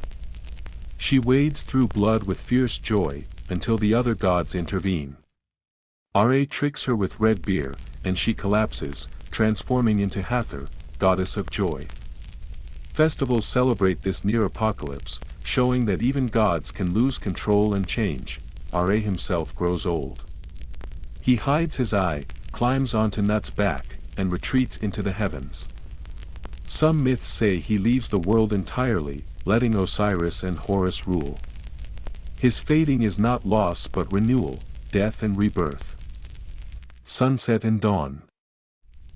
Speaker 1: She wades through blood with fierce joy, until the other gods intervene. Ra tricks her with red beer, and she collapses, transforming into Hathor, goddess of joy. Festivals celebrate this near apocalypse, showing that even gods can lose control and change. Ra himself grows old. He hides his eye, climbs onto Nut's back, and retreats into the heavens. Some myths say he leaves the world entirely, letting Osiris and Horus rule. His fading is not loss but renewal, death and rebirth. Sunset and dawn.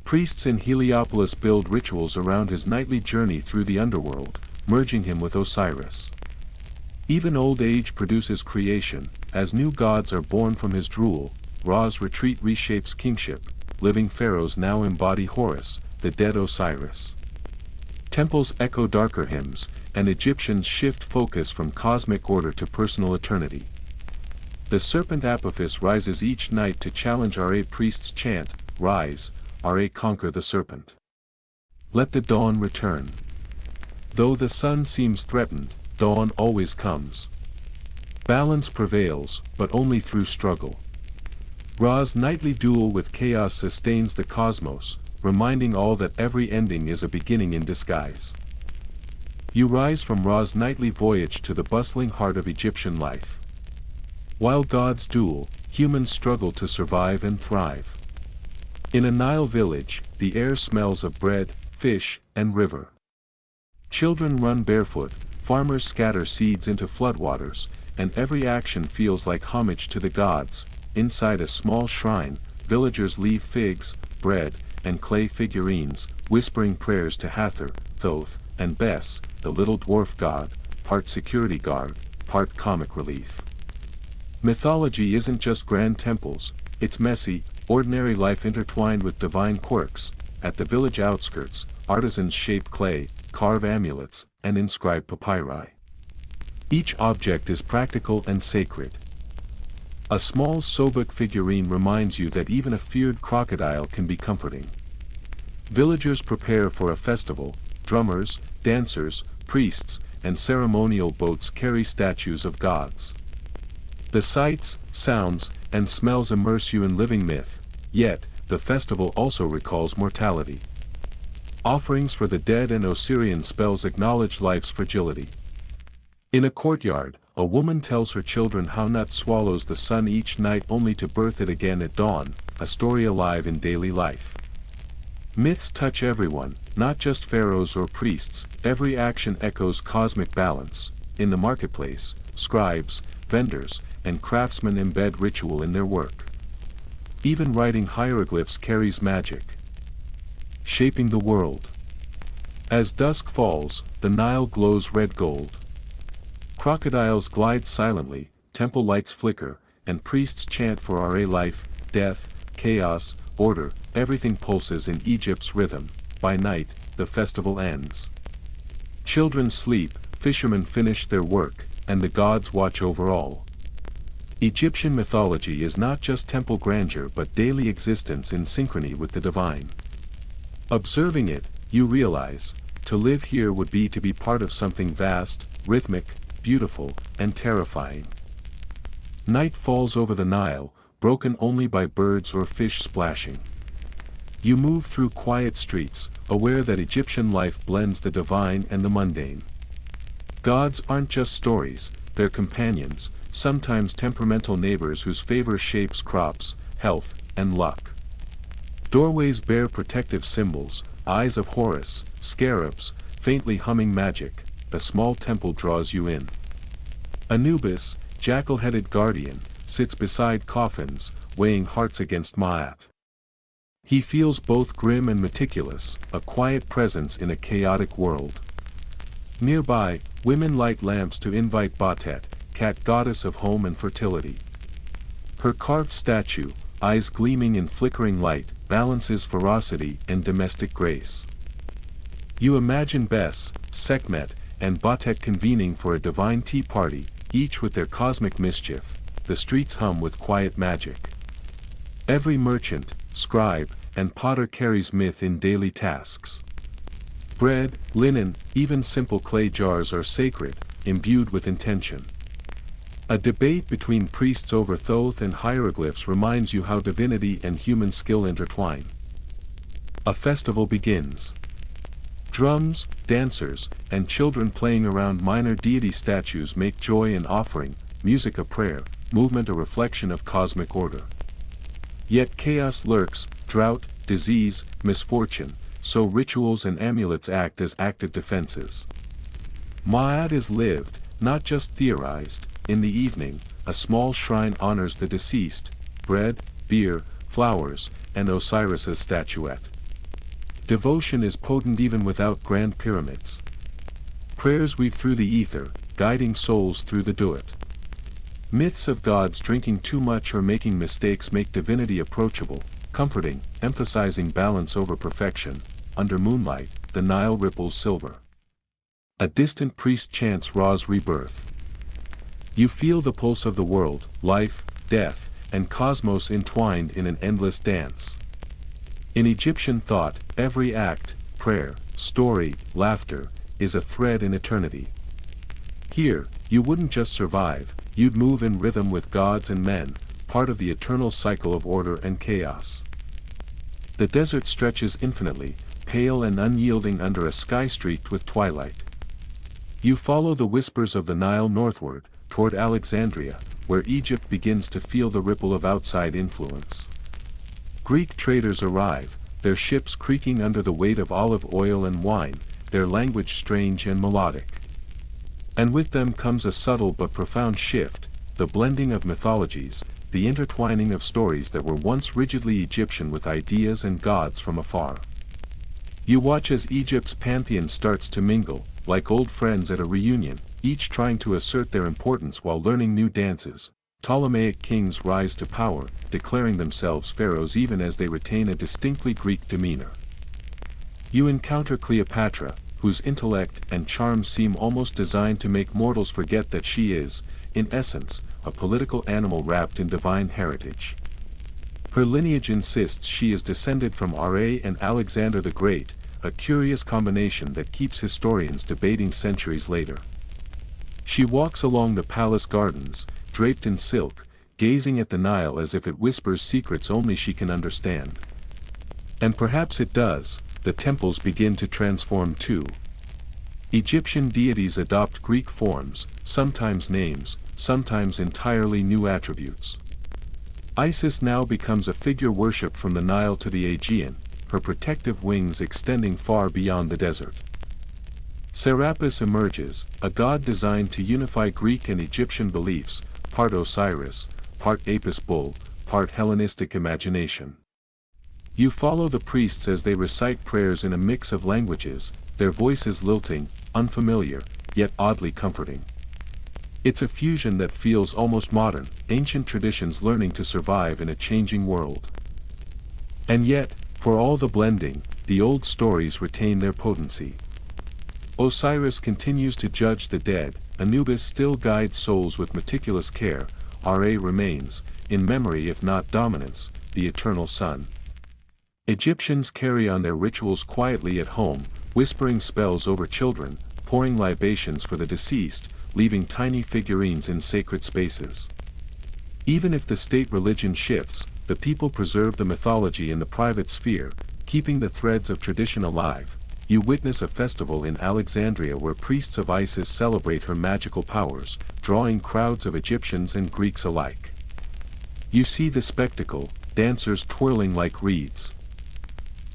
Speaker 1: Priests in Heliopolis build rituals around his nightly journey through the underworld, merging him with Osiris. Even old age produces creation, as new gods are born from his drool. Ra's retreat reshapes kingship, living pharaohs now embody Horus, the dead Osiris. Temples echo darker hymns, and Egyptians shift focus from cosmic order to personal eternity. The serpent Apophis rises each night to challenge Ra. Priests chant, "Rise, Ra, conquer the serpent. Let the dawn return." Though the sun seems threatened, dawn always comes. Balance prevails, but only through struggle. Ra's nightly duel with chaos sustains the cosmos, reminding all that every ending is a beginning in disguise. You rise from Ra's nightly voyage to the bustling heart of Egyptian life. While gods duel, humans struggle to survive and thrive. In a Nile village, the air smells of bread, fish, and river. Children run barefoot, farmers scatter seeds into floodwaters, and every action feels like homage to the gods. Inside a small shrine, villagers leave figs, bread, and clay figurines, whispering prayers to Hathor, Thoth, and Bes, the little dwarf god, part security guard, part comic relief. Mythology isn't just grand temples, it's messy, ordinary life intertwined with divine quirks. At the village outskirts, artisans shape clay, carve amulets, and inscribe papyri. Each object is practical and sacred. A small Sobek figurine reminds you that even a feared crocodile can be comforting. Villagers prepare for a festival. Drummers, dancers, priests, and ceremonial boats carry statues of gods. The sights, sounds, and smells immerse you in living myth, yet, the festival also recalls mortality. Offerings for the dead and Osirian spells acknowledge life's fragility. In a courtyard, a woman tells her children how Nut swallows the sun each night only to birth it again at dawn, a story alive in daily life. Myths touch everyone, not just pharaohs or priests. Every action echoes cosmic balance. In the marketplace, scribes, vendors, and craftsmen embed ritual in their work. Even writing hieroglyphs carries magic, shaping the world. As dusk falls, the Nile glows red gold. Crocodiles glide silently, temple lights flicker, and priests chant for Ra. Life, death, chaos, order, everything pulses in Egypt's rhythm. By night, the festival ends. Children sleep, fishermen finish their work, and the gods watch over all. Egyptian mythology is not just temple grandeur but daily existence in synchrony with the divine. Observing it, you realize, to live here would be to be part of something vast, rhythmic, beautiful, and terrifying. Night falls over the Nile, broken only by birds or fish splashing. You move through quiet streets, aware that Egyptian life blends the divine and the mundane. Gods aren't just stories, they're companions, sometimes temperamental neighbors whose favor shapes crops, health, and luck. Doorways bear protective symbols, eyes of Horus, scarabs, faintly humming magic. A small temple draws you in. Anubis, jackal-headed guardian, sits beside coffins, weighing hearts against Maat. He feels both grim and meticulous, a quiet presence in a chaotic world. Nearby, women light lamps to invite Batet, cat goddess of home and fertility. Her carved statue, eyes gleaming in flickering light, balances ferocity and domestic grace. You imagine Bes, Sekhmet, and Batet convening for a divine tea party, each with their cosmic mischief. The streets hum with quiet magic. Every merchant, scribe, and potter carries myth in daily tasks. Bread, linen, even simple clay jars are sacred, imbued with intention. A debate between priests over Thoth and hieroglyphs reminds you how divinity and human skill intertwine. A festival begins. Drums, dancers, and children playing around minor deity statues make joy an offering, music a prayer, movement a reflection of cosmic order. Yet chaos lurks, drought, disease, misfortune, so rituals and amulets act as active defenses. Maat is lived, not just theorized. In the evening, a small shrine honors the deceased, bread, beer, flowers, and Osiris's statuette. Devotion is potent even without grand pyramids. Prayers weave through the ether, guiding souls through the duat. Myths of gods drinking too much or making mistakes make divinity approachable, comforting, emphasizing balance over perfection. Under moonlight, the Nile ripples silver. A distant priest chants Ra's rebirth. You feel the pulse of the world, life, death, and cosmos entwined in an endless dance. In Egyptian thought, every act, prayer, story, laughter, is a thread in eternity. Here, you wouldn't just survive, you'd move in rhythm with gods and men, part of the eternal cycle of order and chaos. The desert stretches infinitely, pale and unyielding under a sky streaked with twilight. You follow the whispers of the Nile northward, toward Alexandria, where Egypt begins to feel the ripple of outside influence. Greek traders arrive, their ships creaking under the weight of olive oil and wine, their language strange and melodic. And with them comes a subtle but profound shift, the blending of mythologies, the intertwining of stories that were once rigidly Egyptian with ideas and gods from afar. You watch as Egypt's pantheon starts to mingle, like old friends at a reunion, each trying to assert their importance while learning new dances. Ptolemaic kings rise to power, declaring themselves pharaohs even as they retain a distinctly Greek demeanor. You encounter Cleopatra, whose intellect and charm seem almost designed to make mortals forget that she is, in essence, a political animal wrapped in divine heritage. Her lineage insists she is descended from Ra and Alexander the Great, a curious combination that keeps historians debating centuries later. She walks along the palace gardens, draped in silk, gazing at the Nile as if it whispers secrets only she can understand. And perhaps it does. The temples begin to transform too. Egyptian deities adopt Greek forms, sometimes names, sometimes entirely new attributes. Isis now becomes a figure worshipped from the Nile to the Aegean, her protective wings extending far beyond the desert. Serapis emerges, a god designed to unify Greek and Egyptian beliefs, part Osiris, part Apis bull, part Hellenistic imagination. You follow the priests as they recite prayers in a mix of languages, their voices lilting, unfamiliar, yet oddly comforting. It's a fusion that feels almost modern, ancient traditions learning to survive in a changing world. And yet, for all the blending, the old stories retain their potency. Osiris continues to judge the dead, Anubis still guides souls with meticulous care, Ra remains, in memory if not dominance, the eternal sun. Egyptians carry on their rituals quietly at home, whispering spells over children, pouring libations for the deceased, leaving tiny figurines in sacred spaces. Even if the state religion shifts, the people preserve the mythology in the private sphere, keeping the threads of tradition alive. You witness a festival in Alexandria where priests of Isis celebrate her magical powers, drawing crowds of Egyptians and Greeks alike. You see the spectacle, dancers twirling like reeds.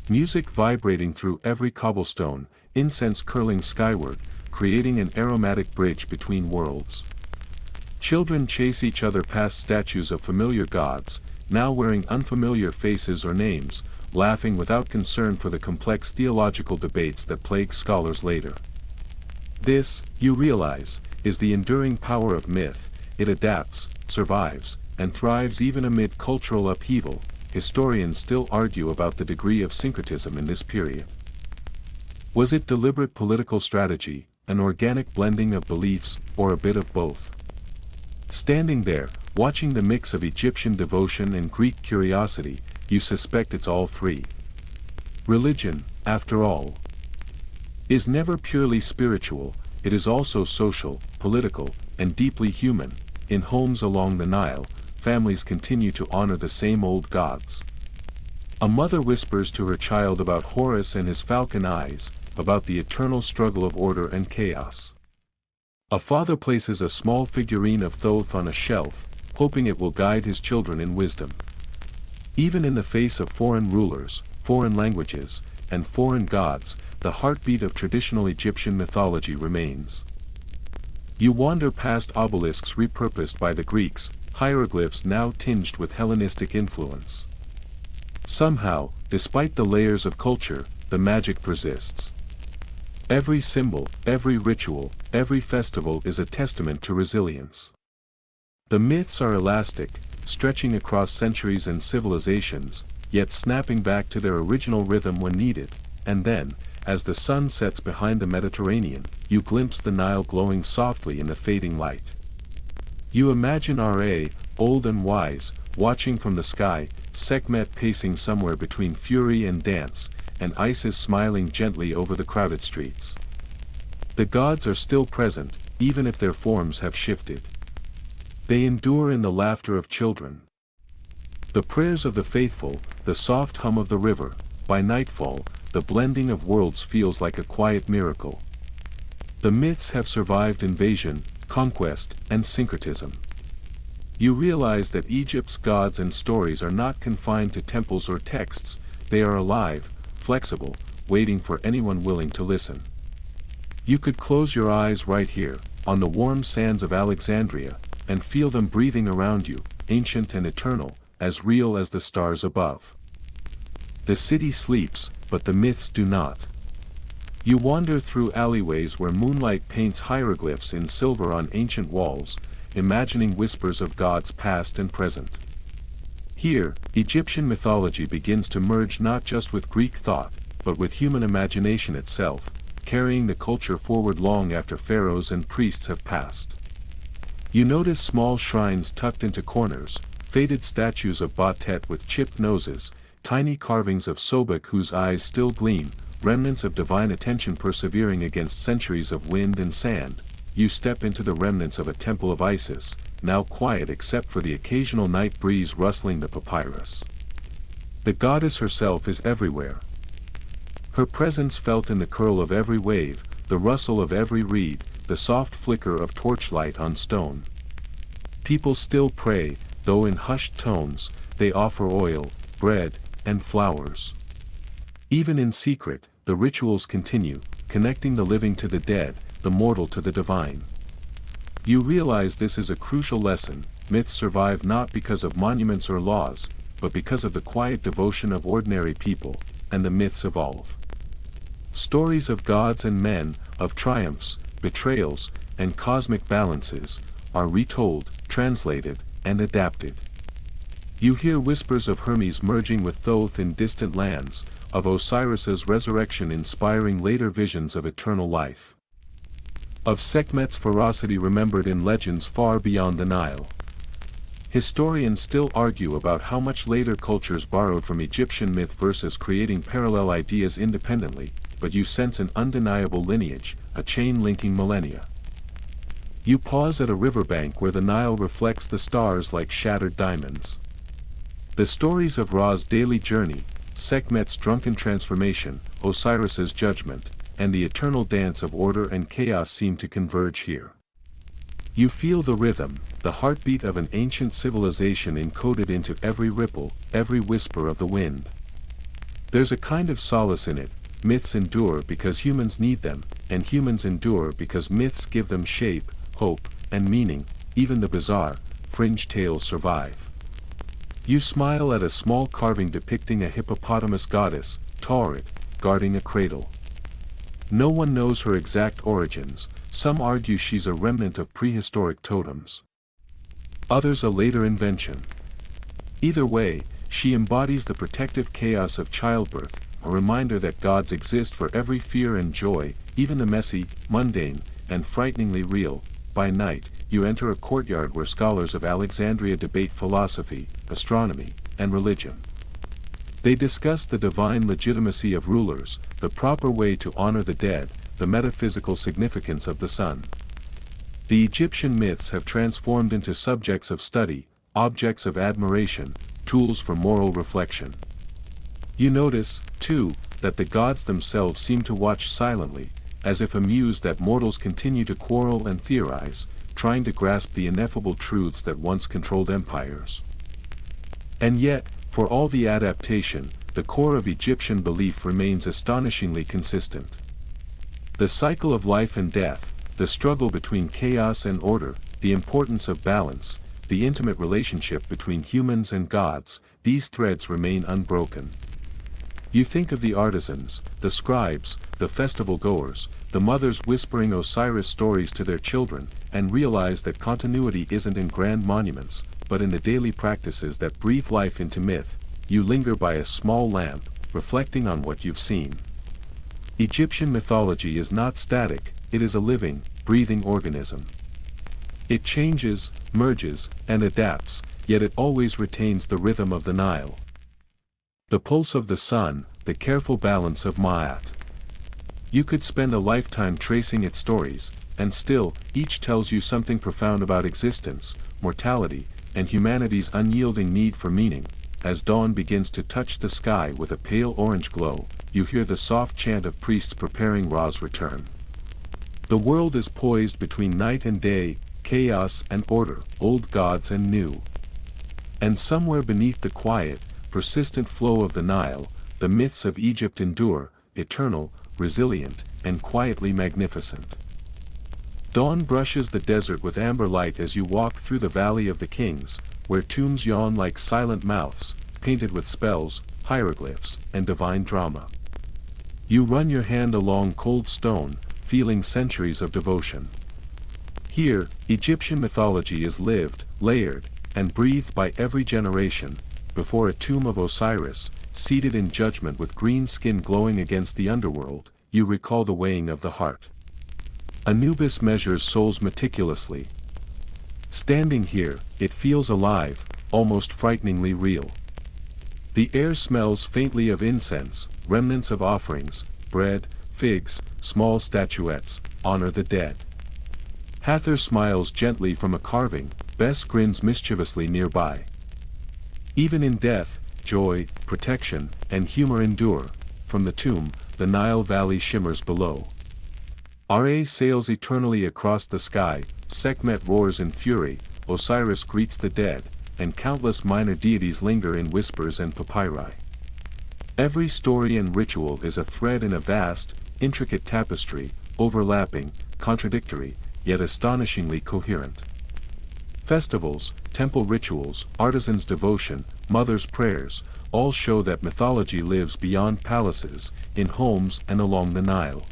Speaker 1: Music vibrating through every cobblestone, incense curling skyward, creating an aromatic bridge between worlds. Children chase each other past statues of familiar gods, now wearing unfamiliar faces or names, laughing without concern for the complex theological debates that plague scholars later. This, you realize, is the enduring power of myth. It adapts, survives, and thrives even amid cultural upheaval. Historians still argue about the degree of syncretism in this period. Was it deliberate political strategy, an organic blending of beliefs, or a bit of both? Standing there, watching the mix of Egyptian devotion and Greek curiosity, you suspect it's all three. Religion, after all, is never purely spiritual, it is also social, political, and deeply human. In homes along the Nile, families continue to honor the same old gods. A mother whispers to her child about Horus and his falcon eyes, about the eternal struggle of order and chaos. A father places a small figurine of Thoth on a shelf, hoping it will guide his children in wisdom. Even in the face of foreign rulers, foreign languages, and foreign gods, the heartbeat of traditional Egyptian mythology remains. You wander past obelisks repurposed by the Greeks, hieroglyphs now tinged with Hellenistic influence. Somehow, despite the layers of culture, the magic persists. Every symbol, every ritual, every festival is a testament to resilience. The myths are elastic, stretching across centuries and civilizations, yet snapping back to their original rhythm when needed, and then, as the sun sets behind the Mediterranean, you glimpse the Nile glowing softly in the fading light. You imagine Ra, old and wise, watching from the sky, Sekhmet pacing somewhere between fury and dance, and Isis smiling gently over the crowded streets. The gods are still present, even if their forms have shifted. They endure in the laughter of children, the prayers of the faithful, the soft hum of the river. By nightfall, the blending of worlds feels like a quiet miracle. The myths have survived invasion, conquest, and syncretism. You realize that Egypt's gods and stories are not confined to temples or texts, they are alive, flexible, waiting for anyone willing to listen. You could close your eyes right here, on the warm sands of Alexandria, and feel them breathing around you, ancient and eternal, as real as the stars above. The city sleeps, but the myths do not. You wander through alleyways where moonlight paints hieroglyphs in silver on ancient walls, imagining whispers of gods past and present. Here, Egyptian mythology begins to merge not just with Greek thought, but with human imagination itself, carrying the culture forward long after pharaohs and priests have passed. You notice small shrines tucked into corners, faded statues of Batet with chipped noses, tiny carvings of Sobek whose eyes still gleam, remnants of divine attention persevering against centuries of wind and sand. You step into the remnants of a temple of Isis, now quiet except for the occasional night breeze rustling the papyrus. The goddess herself is everywhere. Her presence felt in the curl of every wave, the rustle of every reed, the soft flicker of torchlight on stone. People still pray, though in hushed tones, they offer oil, bread, and flowers. Even in secret, the rituals continue, connecting the living to the dead, the mortal to the divine. You realize this is a crucial lesson: myths survive not because of monuments or laws, but because of the quiet devotion of ordinary people, and the myths evolve. Stories of gods and men, of triumphs, betrayals, and cosmic balances, are retold, translated, and adapted. You hear whispers of Hermes merging with Thoth in distant lands, of Osiris's resurrection inspiring later visions of eternal life, of Sekhmet's ferocity remembered in legends far beyond the Nile. Historians still argue about how much later cultures borrowed from Egyptian myth versus creating parallel ideas independently, but you sense an undeniable lineage, a chain linking millennia. You pause at a riverbank where the Nile reflects the stars like shattered diamonds. The stories of Ra's daily journey, Sekhmet's drunken transformation, Osiris's judgment, and the eternal dance of order and chaos seem to converge here. You feel the rhythm, the heartbeat of an ancient civilization encoded into every ripple, every whisper of the wind. There's a kind of solace in it. Myths endure because humans need them, and humans endure because myths give them shape, hope, and meaning. even the bizarre, fringe tales survive. You smile at a small carving depicting a hippopotamus goddess, Taurid, guarding a cradle. No one knows her exact origins, some argue she's a remnant of prehistoric totems. Others a later invention. Either way, she embodies the protective chaos of childbirth, a reminder that gods exist for every fear and joy, even the messy, mundane, and frighteningly real. By night, you enter a courtyard where scholars of Alexandria debate philosophy, astronomy, and religion. They discuss the divine legitimacy of rulers, the proper way to honor the dead, the metaphysical significance of the sun. The Egyptian myths have transformed into subjects of study, objects of admiration, tools for moral reflection. You notice, too, that the gods themselves seem to watch silently, as if amused that mortals continue to quarrel and theorize, trying to grasp the ineffable truths that once controlled empires. And yet, for all the adaptation, the core of Egyptian belief remains astonishingly consistent. The cycle of life and death, the struggle between chaos and order, the importance of balance, the intimate relationship between humans and gods, these threads remain unbroken. You think of the artisans, the scribes, the festival-goers, the mothers whispering Osiris stories to their children, and realize that continuity isn't in grand monuments, but in the daily practices that breathe life into myth. You linger by a small lamp, reflecting on what you've seen. Egyptian mythology is not static, it is a living, breathing organism. It changes, merges, and adapts, yet it always retains the rhythm of the Nile. The pulse of the sun, the careful balance of Ma'at. You could spend a lifetime tracing its stories, and still, each tells you something profound about existence, mortality, and humanity's unyielding need for meaning. As dawn begins to touch the sky with a pale orange glow, you hear the soft chant of priests preparing Ra's return. The world is poised between night and day, chaos and order, old gods and new. And somewhere beneath the quiet, persistent flow of the Nile, the myths of Egypt endure, eternal, resilient, and quietly magnificent. Dawn brushes the desert with amber light as you walk through the Valley of the Kings, where tombs yawn like silent mouths, painted with spells, hieroglyphs, and divine drama. You run your hand along cold stone, feeling centuries of devotion. Here, Egyptian mythology is lived, layered, and breathed by every generation. Before a tomb of Osiris, seated in judgment with green skin glowing against the underworld, you recall the weighing of the heart. Anubis measures souls meticulously. Standing here, it feels alive, almost frighteningly real. The air smells faintly of incense, remnants of offerings, bread, figs, small statuettes, honor the dead. Hathor smiles gently from a carving, Bes grins mischievously nearby. Even in death, joy, protection, and humor endure. From the tomb, the Nile Valley shimmers below. Ra sails eternally across the sky, Sekhmet roars in fury, Osiris greets the dead, and countless minor deities linger in whispers and papyri. Every story and ritual is a thread in a vast, intricate tapestry, overlapping, contradictory, yet astonishingly coherent. Festivals, temple rituals, artisans' devotion, mothers' prayers, all show that mythology lives beyond palaces, in homes and along the Nile.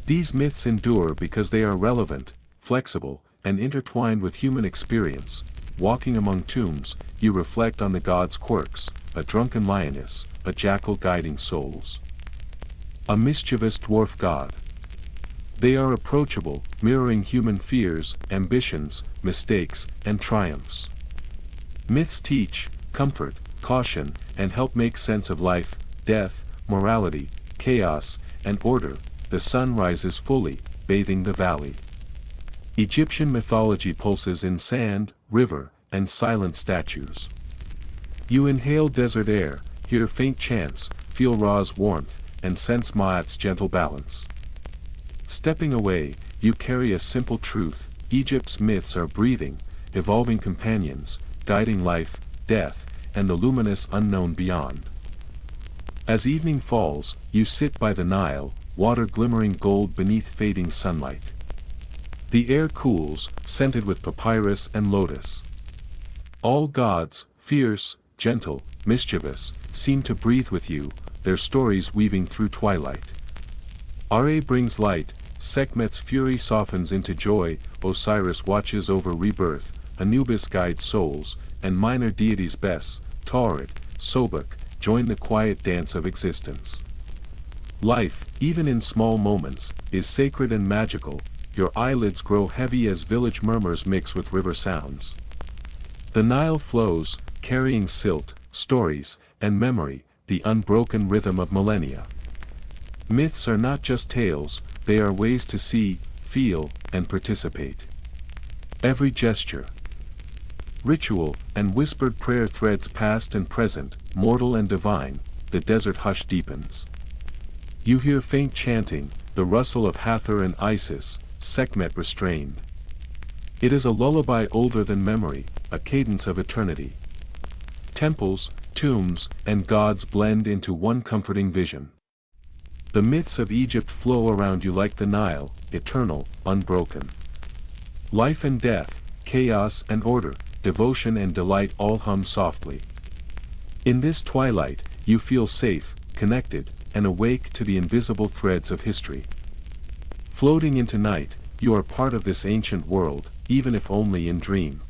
Speaker 1: These myths endure because they are relevant, flexible, and intertwined with human experience. Walking among tombs, you reflect on the gods' quirks, a drunken lioness, a jackal guiding souls. A mischievous dwarf god. They are approachable, mirroring human fears, ambitions, mistakes, and triumphs. Myths teach, comfort, caution, and help make sense of life, death, morality, chaos, and order. The sun rises fully, bathing the valley. Egyptian mythology pulses in sand, river, and silent statues. You inhale desert air, hear faint chants, feel Ra's warmth, and sense Ma'at's gentle balance. Stepping away, you carry a simple truth: Egypt's myths are breathing, evolving companions, guiding life, death, and the luminous unknown beyond. As evening falls, you sit by the Nile, water glimmering gold beneath fading sunlight. The air cools, scented with papyrus and lotus. All gods, fierce, gentle, mischievous, seem to breathe with you, their stories weaving through twilight. Ra brings light, Sekhmet's fury softens into joy, Osiris watches over rebirth, Anubis guides souls, and minor deities Bes, Tauret, Sobek, join the quiet dance of existence. Life, even in small moments, is sacred and magical, your eyelids grow heavy as village murmurs mix with river sounds. The Nile flows, carrying silt, stories, and memory, the unbroken rhythm of millennia. Myths are not just tales, they are ways to see, feel, and participate. Every gesture, ritual, and whispered prayer threads past and present, mortal and divine, the desert hush deepens. You hear faint chanting, the rustle of Hathor and Isis, Sekhmet restrained. It is a lullaby older than memory, a cadence of eternity. Temples, tombs, and gods blend into one comforting vision. The myths of Egypt flow around you like the Nile, eternal, unbroken. Life and death, chaos and order, devotion and delight all hum softly. In this twilight, you feel safe, connected, and awake to the invisible threads of history. Floating into night, you are part of this ancient world, even if only in dream.